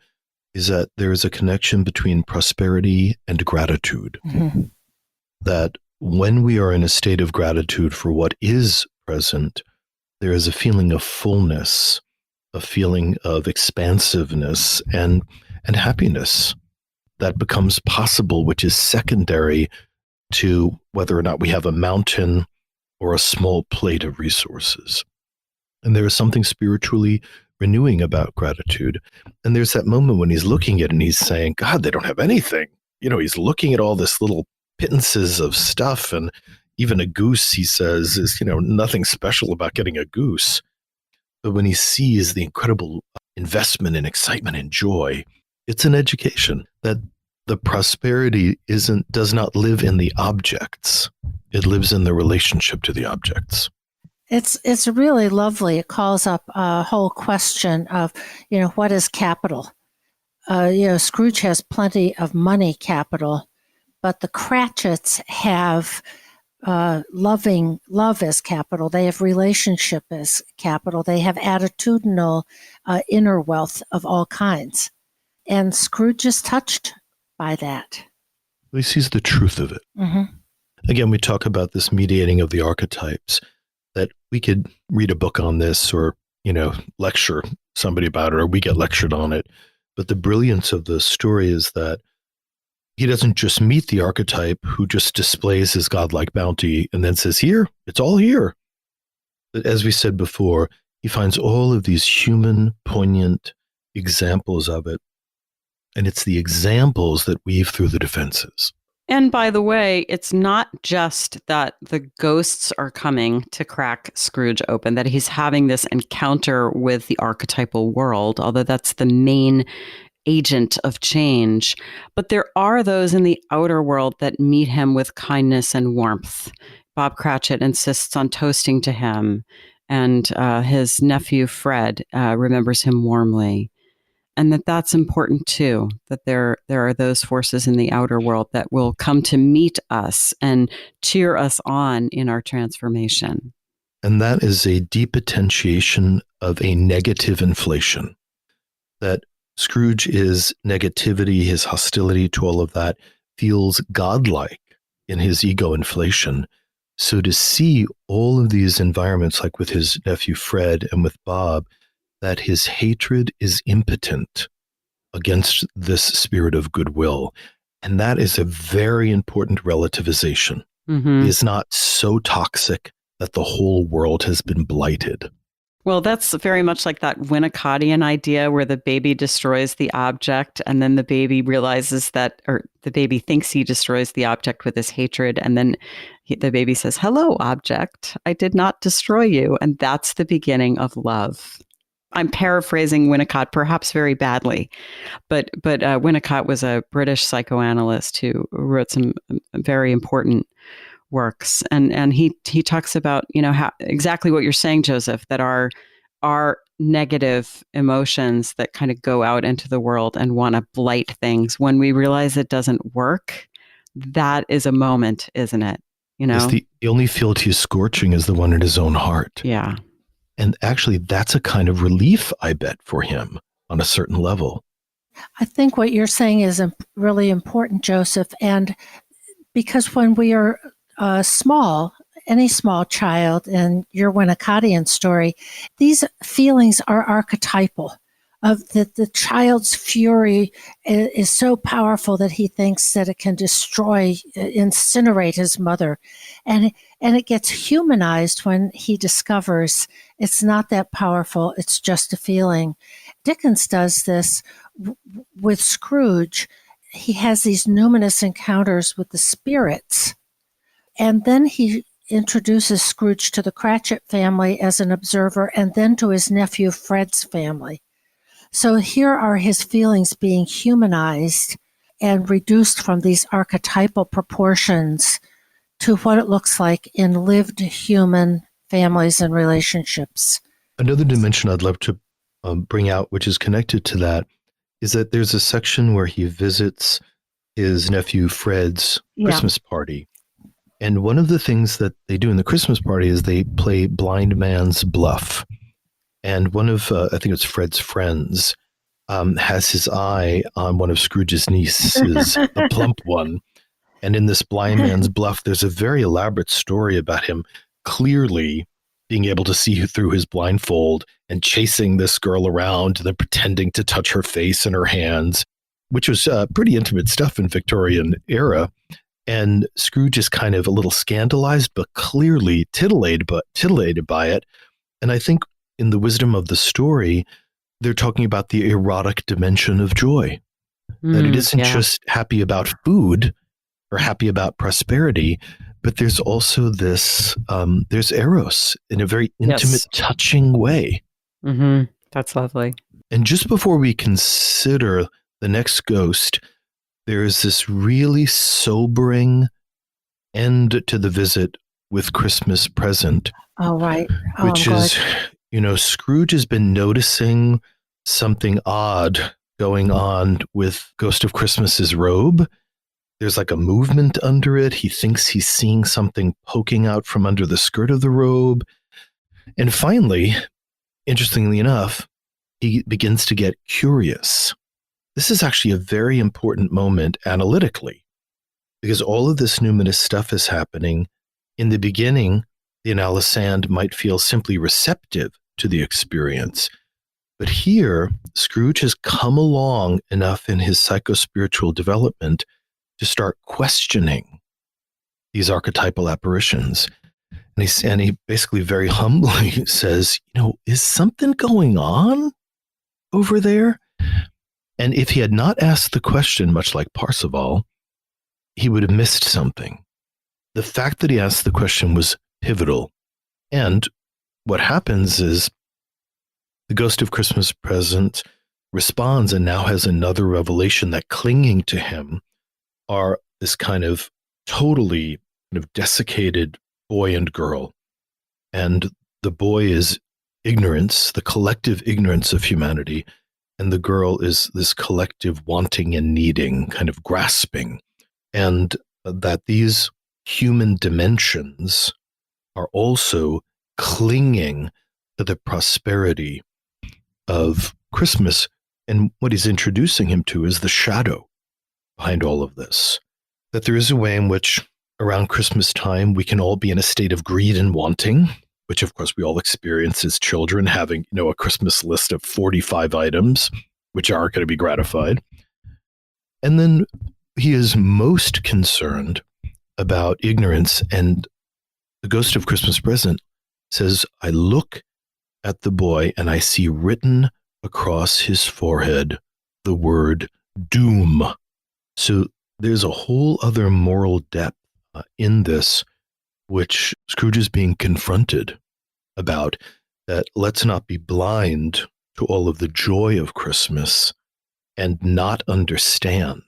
is that there is a connection between prosperity and gratitude. Mm-hmm. That when we are in a state of gratitude for what is present, there is a feeling of fullness, a feeling of expansiveness and happiness that becomes possible, which is secondary to whether or not we have a mountain or a small plate of resources. And there is something spiritually renewing about gratitude. And there's that moment when he's looking at it and he's saying, God, they don't have anything. You know, he's looking at all this little pittances of stuff, and even a goose, he says, is, you know, nothing special about getting a goose. But when he sees the incredible investment and excitement and joy, it's an education that the prosperity does not live in the objects. It lives in the relationship to the objects. It's really lovely. It calls up a whole question of, you know, what is capital? Scrooge has plenty of money capital, but the Cratchits have love as capital. They have relationship as capital. They have attitudinal inner wealth of all kinds. And Scrooge is touched by that. He sees the truth of it. Mm-hmm. Again, we talk about this mediating of the archetypes, that we could read a book on this or, you know, lecture somebody about it, or we get lectured on it. But the brilliance of the story is that he doesn't just meet the archetype who just displays his godlike bounty and then says, here, it's all here. But as we said before, he finds all of these human, poignant examples of it. And it's the examples that weave through the defenses. And by the way, it's not just that the ghosts are coming to crack Scrooge open, that he's having this encounter with the archetypal world, although that's the main agent of change. But there are those in the outer world that meet him with kindness and warmth. Bob Cratchit insists on toasting to him, and his nephew Fred remembers him warmly. and that's important too, that there are those forces in the outer world that will come to meet us and cheer us on in our transformation. And that is a depotentiation of a negative inflation. That Scrooge is negativity, his hostility to all of that feels godlike in his ego inflation. So to see all of these environments, like with his nephew Fred and with Bob, that his hatred is impotent against this spirit of goodwill. And that is a very important relativization. Mm-hmm. He is not so toxic that the whole world has been blighted. Well, that's very much like that Winnicottian idea where the baby destroys the object and then the baby realizes that, or the baby thinks he destroys the object with his hatred. And then the baby says, "Hello, object. I did not destroy you." And that's the beginning of love. I'm paraphrasing Winnicott perhaps very badly, but Winnicott was a British psychoanalyst who wrote some very important works, and he talks about, how exactly what you're saying, Joseph, that our negative emotions that kind of go out into the world and want to blight things, when we realize it doesn't work, that is a moment, isn't it? Yes, the only field he's scorching is the one in his own heart. Yeah. And actually, that's a kind of relief, I bet, for him on a certain level. I think what you're saying is really important, Joseph. And because when we are small, any small child, in your Winnicottian story, these feelings are archetypal. Of the child's fury is so powerful that he thinks that it can incinerate his mother. And it gets humanized when he discovers it's not that powerful, it's just a feeling. Dickens does this with Scrooge. He has these numinous encounters with the spirits. And then he introduces Scrooge to the Cratchit family as an observer, and then to his nephew Fred's family. So here are his feelings being humanized and reduced from these archetypal proportions to what it looks like in lived human families and relationships. Another dimension I'd love to bring out, which is connected to that, is that there's a section where he visits his nephew Fred's Christmas party. And one of the things that they do in the Christmas party is they play blind man's bluff. And one of, I think it's Fred's friends, has his eye on one of Scrooge's nieces, the plump one. And in this blind man's bluff, there's a very elaborate story about him clearly being able to see through his blindfold and chasing this girl around and then pretending to touch her face and her hands, which was pretty intimate stuff in Victorian era. And Scrooge is kind of a little scandalized, but clearly titillated by it. And I think in the wisdom of the story, they're talking about the erotic dimension of joy. That it isn't just happy about food or happy about prosperity, but there's also this, there's eros in a very intimate, touching way. Mm-hmm. That's lovely. And just before we consider the next ghost, there is this really sobering end to the visit with Christmas Present. Oh, right. Which is, Scrooge has been noticing something odd going on with Ghost of Christmas's robe. There's like a movement under it. He thinks he's seeing something poking out from under the skirt of the robe. And finally, interestingly enough, he begins to get curious. This is actually a very important moment analytically, because all of this numinous stuff is happening. In the beginning, the analysand might feel simply receptive to the experience. But here, Scrooge has come along enough in his psychospiritual development to start questioning these archetypal apparitions. And he basically very humbly says, is something going on over there? And if he had not asked the question, much like Parzival, he would have missed something. The fact that he asked the question was pivotal. And what happens is the Ghost of Christmas Present responds and now has another revelation that clinging to him are this kind of totally desiccated boy and girl. And the boy is ignorance, the collective ignorance of humanity. and the girl is this collective wanting and needing, kind of grasping, and that these human dimensions are also clinging to the prosperity of Christmas. And what he's introducing him to is the shadow behind all of this. That there is a way in which around Christmas time, we can all be in a state of greed and wanting, which of course we all experience as children, having, a Christmas list of 45 items, which aren't going to be gratified. And then he is most concerned about ignorance. And the Ghost of Christmas Present says, I look at the boy and I see written across his forehead the word doom. So there's a whole other moral depth in this, which Scrooge is being confronted about, that let's not be blind to all of the joy of Christmas and not understand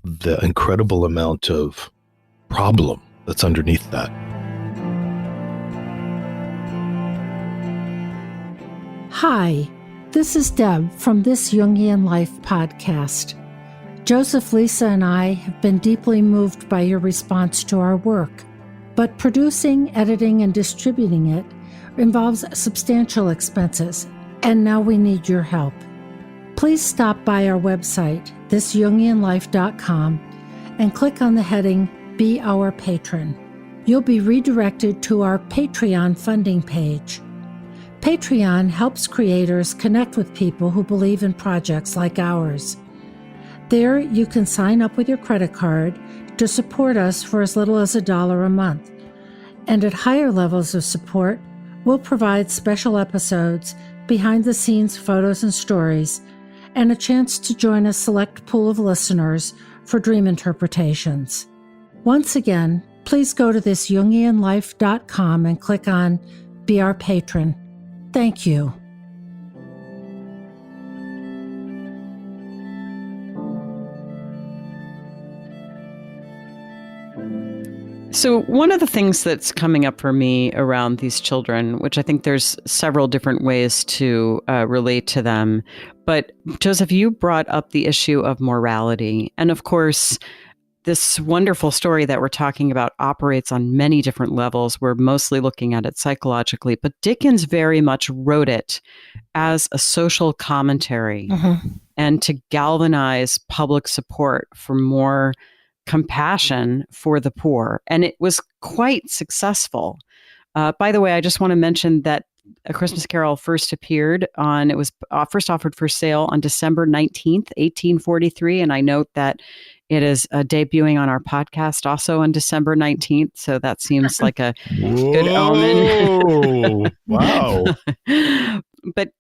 the incredible amount of problem that's underneath that. Hi, this is Deb from This Jungian Life podcast. Joseph, Lisa, and I have been deeply moved by your response to our work, but producing, editing, and distributing it involves substantial expenses, and now we need your help. Please stop by our website, thisjungianlife.com, and click on the heading Be Our Patron. You'll be redirected to our Patreon funding page. Patreon helps creators connect with people who believe in projects like ours. There, you can sign up with your credit card to support us for as little as $1 a month. And at higher levels of support, we'll provide special episodes, behind-the-scenes photos and stories, and a chance to join a select pool of listeners for dream interpretations. Once again, please go to thisjungianlife.com and click on Be Our Patron. Thank you. So one of the things that's coming up for me around these children, which I think there's several different ways to relate to them, but Joseph, you brought up the issue of morality. And of course, this wonderful story that we're talking about operates on many different levels. We're mostly looking at it psychologically, but Dickens very much wrote it as a social commentary and to galvanize public support for more compassion for the poor. And it was quite successful. By the way, I just want to mention that A Christmas Carol first appeared on, it was first offered for sale on December 19th, 1843. And I note that it is debuting on our podcast also on December 19th. So that seems like a good omen. Wow. But,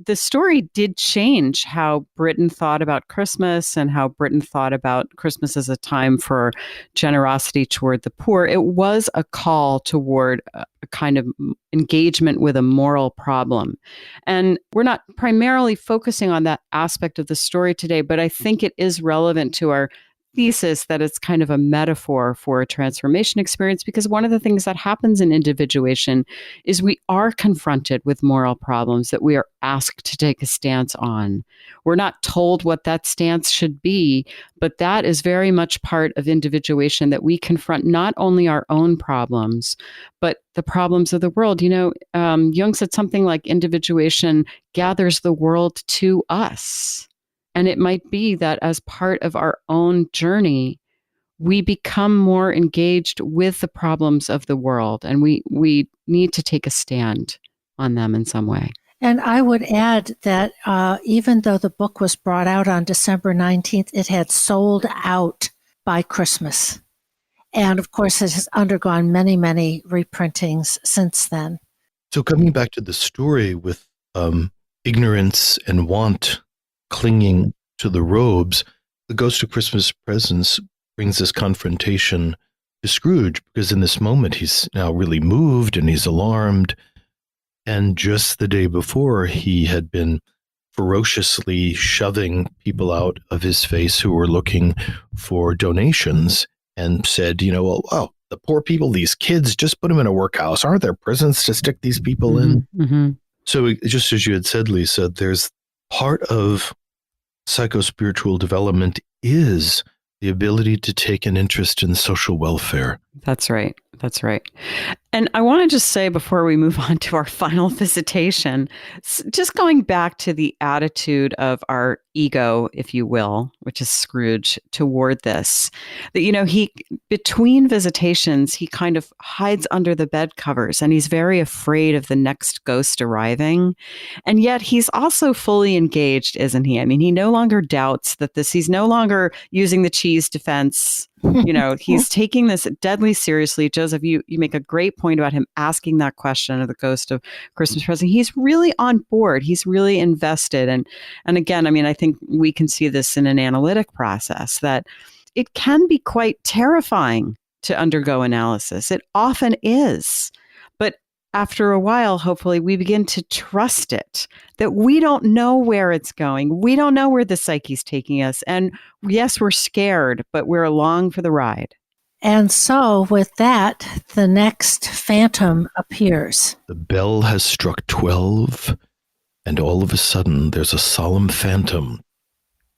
the story did change how Britain thought about Christmas and how Britain thought about Christmas as a time for generosity toward the poor. It was a call toward a kind of engagement with a moral problem. And we're not primarily focusing on that aspect of the story today, but I think it is relevant to our thesis that it's kind of a metaphor for a transformation experience, because one of the things that happens in individuation is we are confronted with moral problems that we are asked to take a stance on. We're not told what that stance should be, but that is very much part of individuation, that we confront not only our own problems, but the problems of the world. Jung said something like individuation gathers the world to us. And it might be that as part of our own journey, we become more engaged with the problems of the world, and we need to take a stand on them in some way. And I would add that even though the book was brought out on December 19th, it had sold out by Christmas. And of course, it has undergone many, many reprintings since then. So coming back to the story with ignorance and want clinging to the robes, the Ghost of Christmas Presents brings this confrontation to Scrooge, because in this moment he's now really moved and he's alarmed. And just the day before, he had been ferociously shoving people out of his face who were looking for donations, and said, well, the poor people, these kids, just put them in a workhouse. Aren't there prisons to stick these people in? Mm-hmm. So just as you had said, Lisa, there's part of psychospiritual development is the ability to take an interest in social welfare. That's right. That's right. And I want to just say before we move on to our final visitation, just going back to the attitude of our ego, if you will, which is Scrooge, toward this, that, he, between visitations, he kind of hides under the bed covers and he's very afraid of the next ghost arriving. And yet he's also fully engaged, isn't he? I mean, he no longer doubts that he's no longer using the cheese defense. He's taking this deadly seriously. Joseph, you make a great point about him asking that question of the ghost of Christmas present. He's really on board. He's really invested. And again, I mean, I think we can see this in an analytic process that it can be quite terrifying to undergo analysis. It often is. But after a while, hopefully, we begin to trust it, that we don't know where it's going. We don't know where the psyche's taking us. And yes, we're scared, but we're along for the ride. And so with that, the next phantom appears. The bell has struck 12, and all of a sudden there's a solemn phantom,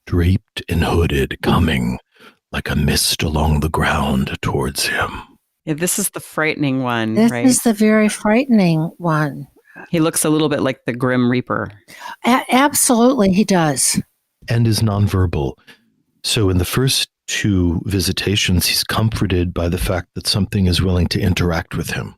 draped and hooded, coming like a mist along the ground towards him. Yeah, this is the frightening one, This right? is the very frightening one. He looks a little bit like the Grim Reaper. Absolutely, he does. And is nonverbal. So in the first two visitations, he's comforted by the fact that something is willing to interact with him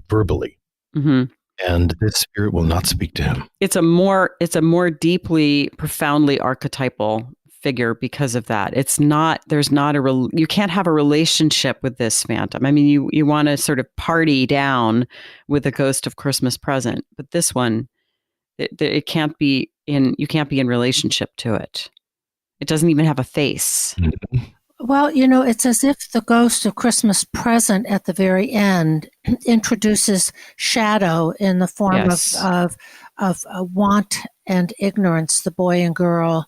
verbally. Mm-hmm. And this spirit will not speak to him. It's a more deeply, profoundly archetypal figure because of that. You can't have a relationship with this phantom. I mean, you want to sort of party down with the ghost of Christmas present, but this one, it can't be you can't be in relationship to it. It doesn't even have a face. Mm-hmm. Well, it's as if the ghost of Christmas present at the very end introduces shadow in the form Yes. of want and ignorance, the boy and girl.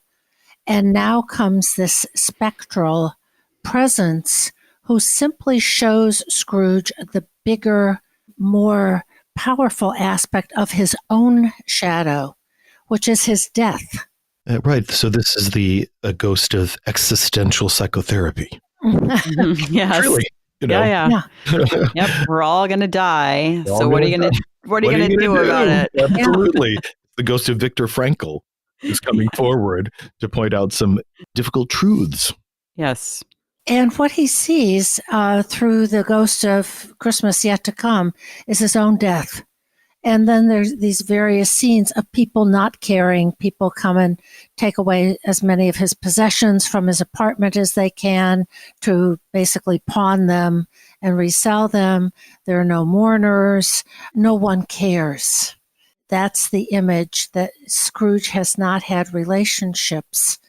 And now comes this spectral presence who simply shows Scrooge the bigger, more powerful aspect of his own shadow, which is his death. Right. So this is a ghost of existential psychotherapy. Mhm. Yes. Really? Yeah. Yep. We're all gonna die. So what are you gonna do about it? Absolutely. The ghost of Viktor Frankl is coming forward to point out some difficult truths. Yes. And what he sees through the ghost of Christmas yet to come is his own death. And then there's these various scenes of people not caring. People come and take away as many of his possessions from his apartment as they can to basically pawn them and resell them. There are no mourners. No one cares. That's the image that Scrooge has not had relationships.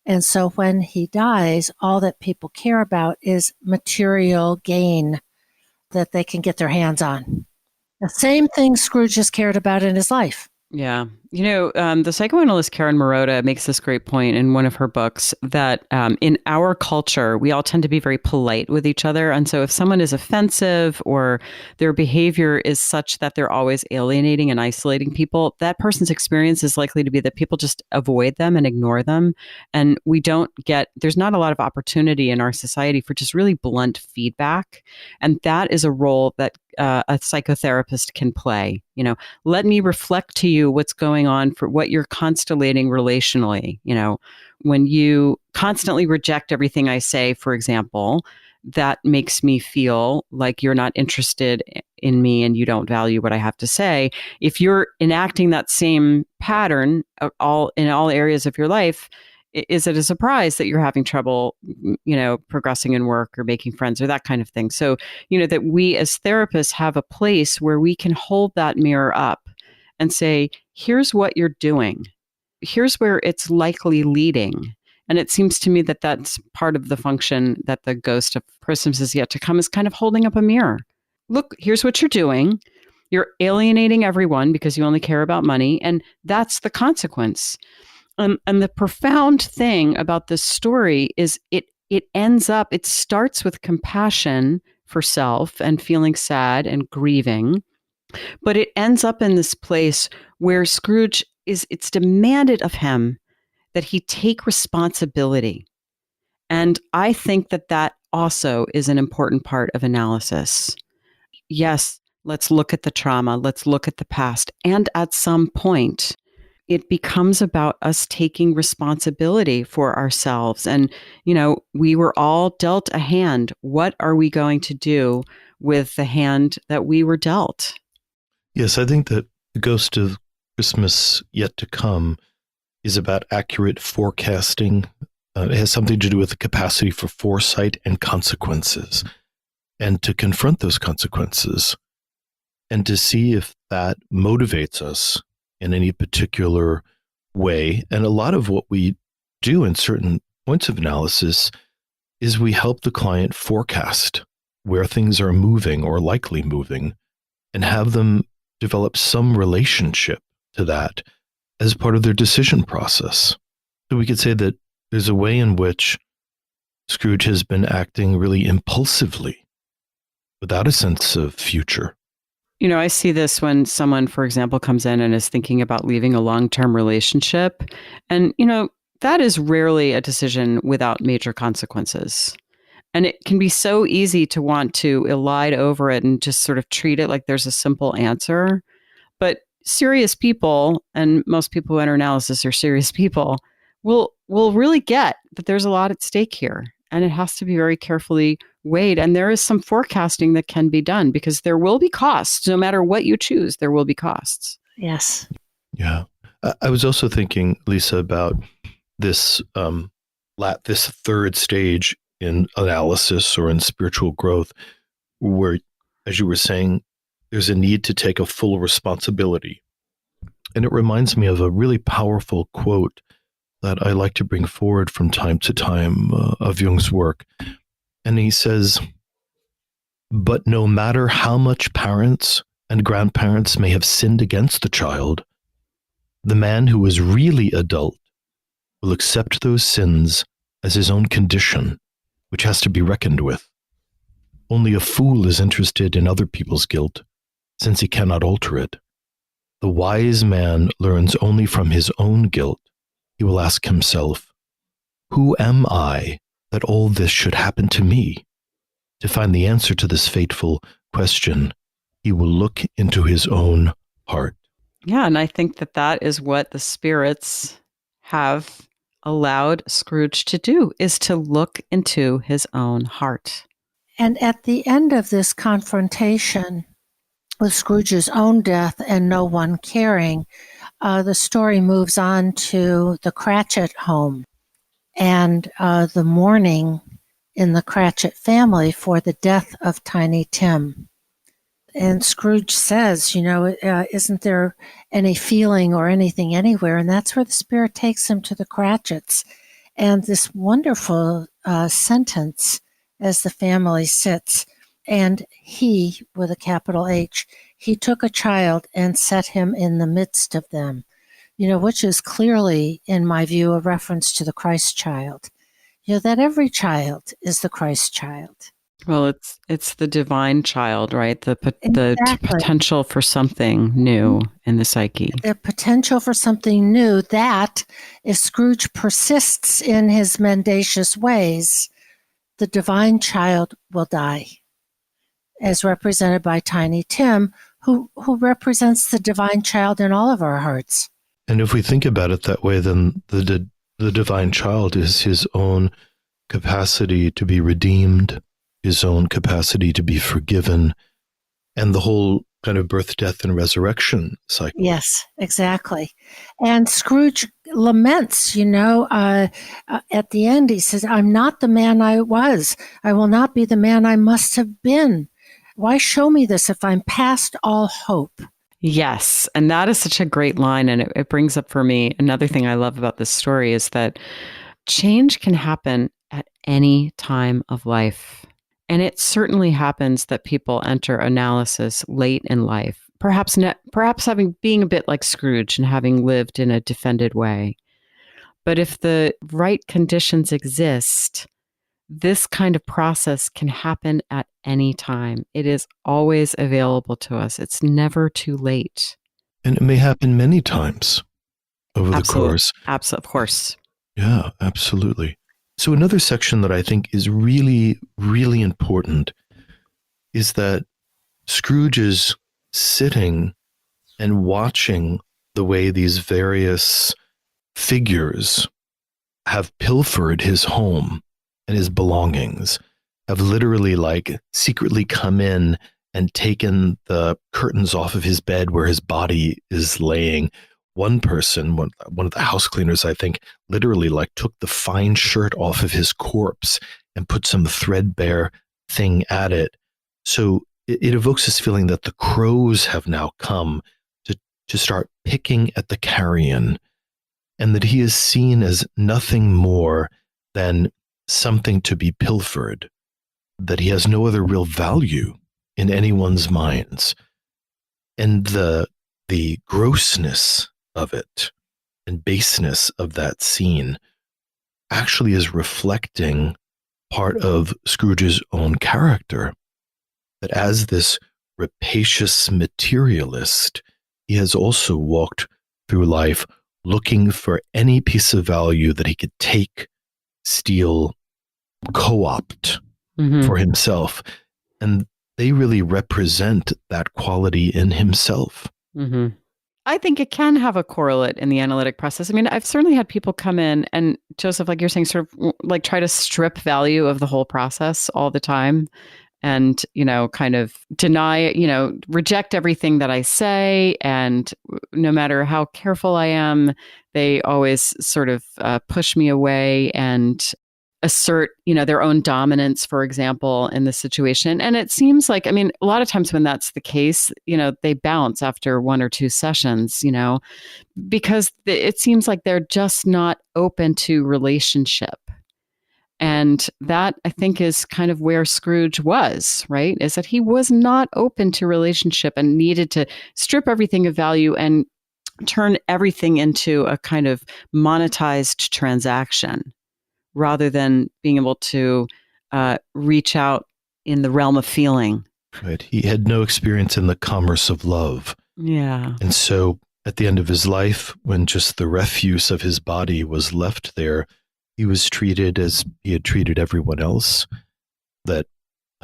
And so when he dies, all that people care about is material gain that they can get their hands on. The same thing Scrooge has cared about in his life. Yeah. The psychoanalyst Karen Morota makes this great point in one of her books that in our culture, we all tend to be very polite with each other. And so if someone is offensive or their behavior is such that they're always alienating and isolating people, that person's experience is likely to be that people just avoid them and ignore them. And there's not a lot of opportunity in our society for just really blunt feedback. And that is a role that a psychotherapist can play. Let me reflect to you what's going on, for what you're constellating relationally. When you constantly reject everything I say, for example, that makes me feel like you're not interested in me and you don't value what I have to say. If you're enacting that same pattern in all areas of your life, is it a surprise that you're having trouble, progressing in work or making friends or that kind of thing? So, that we as therapists have a place where we can hold that mirror up and say, here's what you're doing. Here's where it's likely leading. And it seems to me that that's part of the function that the ghost of Christmas is yet to come, is kind of holding up a mirror. Look, here's what you're doing. You're alienating everyone because you only care about money. And that's the consequence. And the profound thing about this story is it starts with compassion for self and feeling sad and grieving, but it ends up in this place where Scrooge it's demanded of him that he take responsibility. And I think that that also is an important part of analysis. Yes, let's look at the trauma, let's look at the past. And at some point, it becomes about us taking responsibility for ourselves. And, we were all dealt a hand. What are we going to do with the hand that we were dealt? Yes, I think that the Ghost of Christmas Yet to Come is about accurate forecasting. It has something to do with the capacity for foresight and consequences, and to confront those consequences, and to see if that motivates us in any particular way. And a lot of what we do in certain points of analysis is we help the client forecast where things are moving or likely moving, and have them develop some relationship to that as part of their decision process. So we could say that there's a way in which Scrooge has been acting really impulsively without a sense of future. I see this when someone, for example, comes in and is thinking about leaving a long-term relationship. And, that is rarely a decision without major consequences. And it can be so easy to want to elide over it and just sort of treat it like there's a simple answer. But serious people, and most people who enter analysis are serious people, will really get that there's a lot at stake here. And it has to be very carefully weighed. And there is some forecasting that can be done, because there will be costs. No matter what you choose, there will be costs. Yes. Yeah. I was also thinking, Lisa, about this this third stage in analysis or in spiritual growth, where, as you were saying, there's a need to take a full responsibility. And it reminds me of a really powerful quote that I like to bring forward from time to time of Jung's work. And he says, "But no matter how much parents and grandparents may have sinned against the child, the man who is really adult will accept those sins as his own condition, which has to be reckoned with. Only a fool is interested in other people's guilt, since he cannot alter it. The wise man learns only from his own guilt. He will ask himself, 'Who am I that all this should happen to me?' To find the answer to this fateful question, he will look into his own heart." Yeah, and I think that that is what the spirits have allowed Scrooge to do, is to look into his own heart. And at the end of this confrontation with Scrooge's own death and no one caring, the story moves on to the Cratchit home and the mourning in the Cratchit family for the death of Tiny Tim. And Scrooge says, isn't there any feeling or anything anywhere? And that's where the spirit takes him to the Cratchits. And this wonderful sentence as the family sits, and he, with a capital H, he took a child and set him in the midst of them, which is clearly, in my view, a reference to the Christ child. That every child is the Christ child. Well, it's the divine child, right? The Exactly. potential for something new in the psyche. The potential for something new that, if Scrooge persists in his mendacious ways, the divine child will die, as represented by Tiny Tim, who represents the divine child in all of our hearts. And if we think about it that way, then the divine child is his own capacity to be redeemed, his own capacity to be forgiven, and the whole kind of birth, death, and resurrection cycle. Yes, exactly. And Scrooge laments, at the end, he says, "I'm not the man I was. I will not be the man I must have been. Why show me this if I'm past all hope?" Yes. And that is such a great line. And it brings up for me another thing I love about this story is that change can happen at any time of life. And it certainly happens that people enter analysis late in life, perhaps being a bit like Scrooge and having lived in a defended way. But if the right conditions exist, this kind of process can happen at any time. It is always available to us. It's never too late. And it may happen many times. over the Absolutely. course. Absolutely. Of course. Yeah, absolutely. So another section that I think is really, really important is that Scrooge is sitting and watching the way these various figures have pilfered his home and his belongings, have literally like secretly come in and taken the curtains off of his bed where his body is laying. One person, one of the house cleaners, I think, literally like took the fine shirt off of his corpse and put some threadbare thing at it. So it evokes this feeling that the crows have now come to start picking at the carrion, and that he is seen as nothing more than something to be pilfered, that he has no other real value in anyone's minds. And the grossness of it and baseness of that scene actually is reflecting part of Scrooge's own character, that as this rapacious materialist, he has also walked through life looking for any piece of value that he could take, steal, co-opt for himself. And they really represent that quality in himself. Mm-hmm. I think it can have a correlate in the analytic process. I mean, I've certainly had people come in and, Joseph, like you're saying, sort of like try to strip value of the whole process all the time, and, kind of deny, reject everything that I say. And no matter how careful I am, they always sort of push me away and assert, their own dominance, for example, in the situation. And it seems like, I mean, a lot of times when that's the case, they bounce after one or two sessions, because it seems like they're just not open to relationship. And that, I think, is kind of where Scrooge was, right? Is that he was not open to relationship and needed to strip everything of value and turn everything into a kind of monetized transaction, rather than being able to reach out in the realm of feeling. Right. He had no experience in the commerce of love. Yeah. And so at the end of his life, when just the refuse of his body was left there, he was treated as he had treated everyone else, that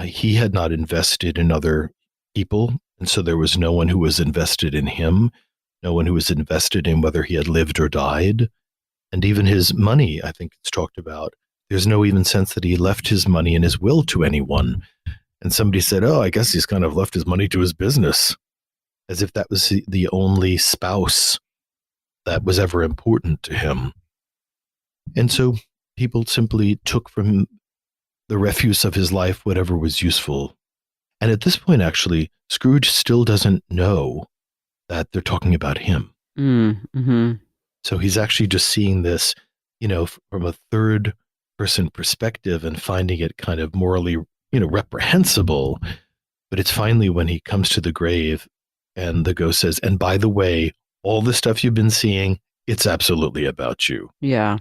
he had not invested in other people. And so there was no one who was invested in him, no one who was invested in whether he had lived or died. And even his money, I think it's talked about, there's no even sense that he left his money in his will to anyone. And somebody said, oh, I guess he's kind of left his money to his business, as if that was the only spouse that was ever important to him. And so people simply took from the refuse of his life whatever was useful. And at this point, actually, Scrooge still doesn't know that they're talking about him. Mm-hmm. So he's actually just seeing this, from a third person perspective and finding it kind of morally, reprehensible. But it's finally when he comes to the grave and the ghost says, and by the way, all the stuff you've been seeing, it's absolutely about you. Yeah,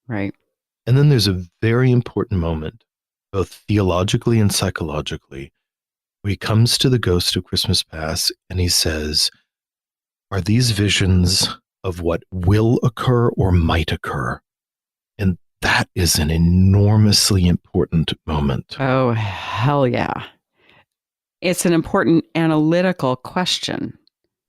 right. And then there's a very important moment, both theologically and psychologically, where he comes to the ghost of Christmas Past and he says, are these visions of what will occur or might occur? And that is an enormously important moment. Oh, hell yeah. It's an important analytical question.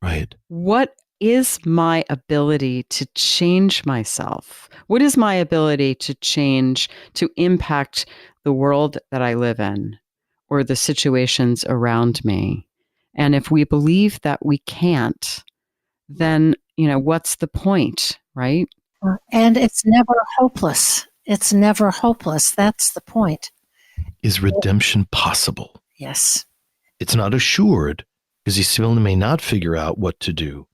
Right. What is my ability to change myself? What is my ability to change, to impact the world that I live in or the situations around me? And if we believe that we can't, then, what's the point, right? And it's never hopeless. It's never hopeless. That's the point. Is redemption possible? Yes. It's not assured, because he still may not figure out what to do.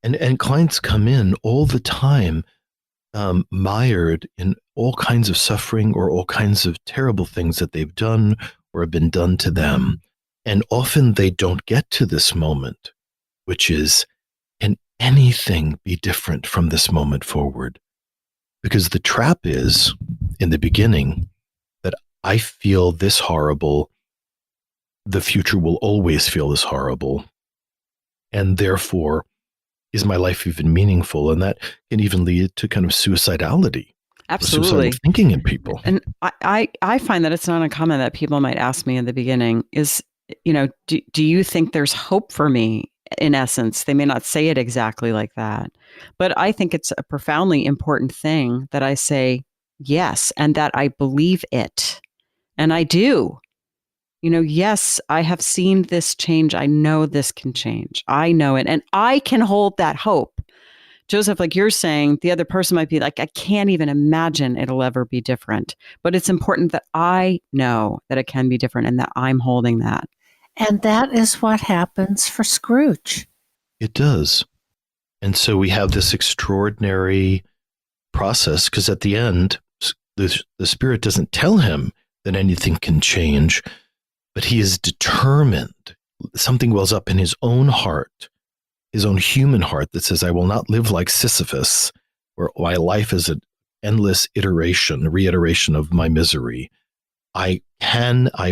And clients come in all the time, mired in all kinds of suffering or all kinds of terrible things that they've done or have been done to them. And often they don't get to this moment, which is, can anything be different from this moment forward? Because the trap is, in the beginning, that I feel this horrible, the future will always feel this horrible. And therefore, is my life even meaningful? And that can even lead to kind of suicidality, Absolutely. suicidal thinking in people. And I find that it's not uncommon that people might ask me in the beginning is, do you think there's hope for me? In essence, they may not say it exactly like that, but I think it's a profoundly important thing that I say yes, and that I believe it. And I do. Yes, I have seen this change. I know this can change. I know it. And I can hold that hope. Joseph, like you're saying, the other person might be like, I can't even imagine it'll ever be different. But it's important that I know that it can be different and that I'm holding that. And that is what happens for Scrooge. It does. And so we have this extraordinary process, because at the end, the spirit doesn't tell him that anything can change, but he is determined. Something wells up in his own heart, his own human heart, that says, I will not live like Sisyphus, where my life is an endless reiteration of my misery. I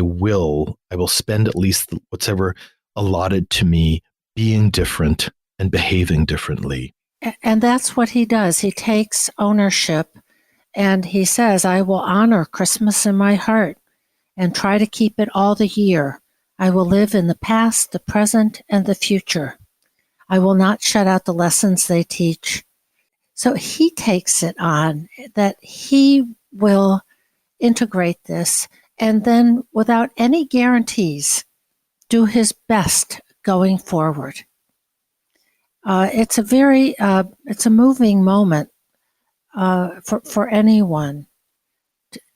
will spend at least whatever allotted to me being different and behaving differently. And that's what he does. He takes ownership and he says, I will honor Christmas in my heart and try to keep it all the year. I will live in the past, the present, and the future. I will not shut out the lessons they teach. So he takes it on that he will integrate this and then, without any guarantees, do his best going forward. It's a moving moment for anyone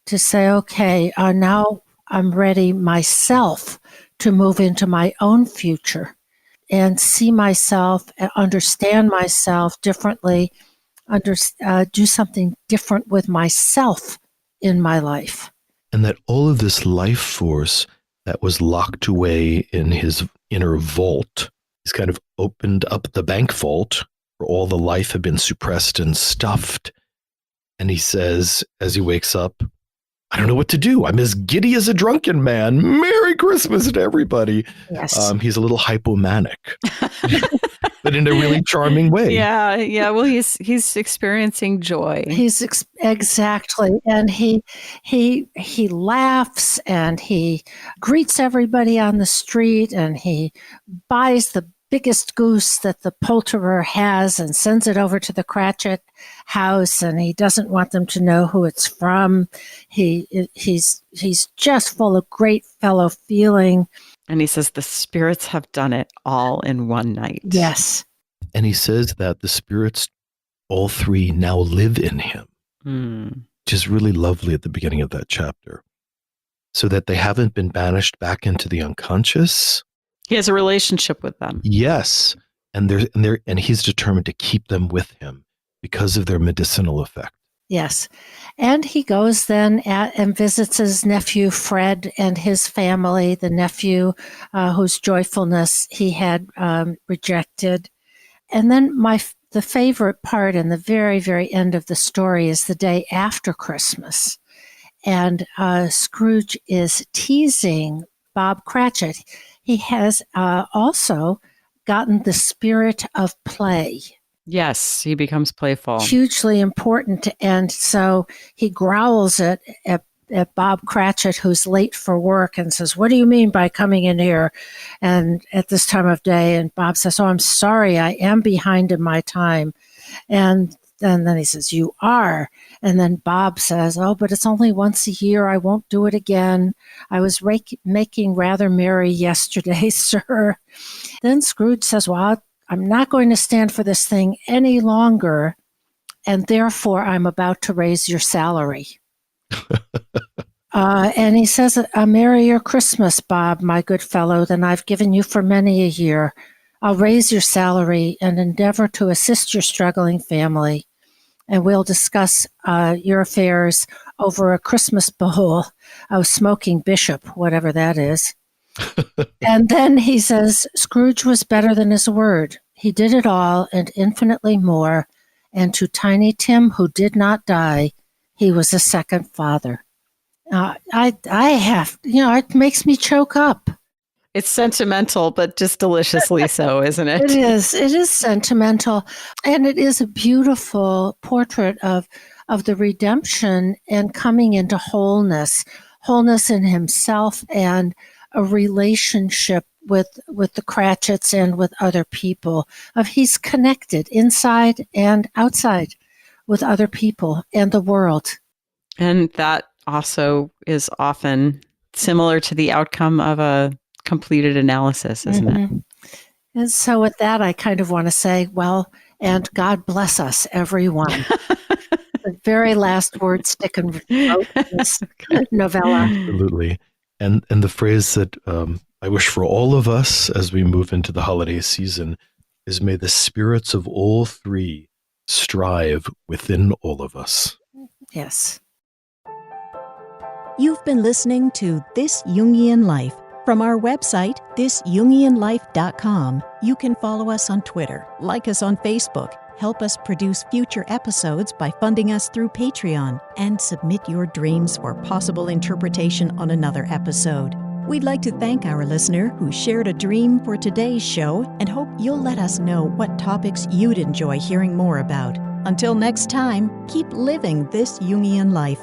to say, okay, now I'm ready myself to move into my own future and see myself, understand myself differently, do something different with myself in my life. And that all of this life force that was locked away in his inner vault, he's kind of opened up the bank vault where all the life had been suppressed and stuffed. And he says, as he wakes up, I don't know what to do. I'm as giddy as a drunken man. Merry Christmas to everybody. Yes. He's a little hypomanic, but in a really charming way. Yeah. Well, he's experiencing joy. Exactly, and he laughs and he greets everybody on the street and he buys the biggest goose that the poulterer has and sends it over to the Cratchit house, and he doesn't want them to know who it's from. He's just full of great fellow feeling. And he says the spirits have done it all in one night. Yes. And he says that the spirits, all three, now live in him, which is really lovely at the beginning of that chapter. So that they haven't been banished back into the unconscious. He has a relationship with them. Yes. And he's determined to keep them with him because of their medicinal effect. Yes. And he goes then and visits his nephew Fred and his family, the nephew whose joyfulness he had rejected. And then the favorite part in the very, very end of the story is the day after Christmas. And Scrooge is teasing Bob Cratchit. He has also gotten the spirit of play. Yes, he becomes playful. Hugely important. And so he growls at Bob Cratchit, who's late for work, and says, what do you mean by coming in here and at this time of day? And Bob says, oh, I'm sorry, I am behind in my time. And then he says, you are. And then Bob says, oh, but it's only once a year. I won't do it again. I was making rather merry yesterday, sir. Then Scrooge says, well, I'm not going to stand for this thing any longer, and therefore I'm about to raise your salary. And he says, a merrier Christmas, Bob, my good fellow, than I've given you for many a year. I'll raise your salary and endeavor to assist your struggling family. And we'll discuss your affairs over a Christmas bowl of smoking bishop, whatever that is. And then he says, Scrooge was better than his word. He did it all and infinitely more. And to Tiny Tim, who did not die, he was a second father. It makes me choke up. It's sentimental, but just deliciously so, isn't it? It is. It is sentimental, and it is a beautiful portrait of the redemption and coming into wholeness, wholeness in himself, and a relationship with the Cratchits and with other people. Of he's connected inside and outside with other people and the world. And that also is often similar to the outcome of a completed analysis, isn't it? And so with that, I kind of want to say, well, and God bless us, everyone. The very last words Dickens wrote in this novella. Absolutely. And the phrase that I wish for all of us as we move into the holiday season is, may the spirits of all three strive within all of us. Yes. You've been listening to This Jungian Life. From our website, thisjungianlife.com, you can follow us on Twitter, like us on Facebook, help us produce future episodes by funding us through Patreon, and submit your dreams for possible interpretation on another episode. We'd like to thank our listener who shared a dream for today's show and hope you'll let us know what topics you'd enjoy hearing more about. Until next time, keep living this Jungian life.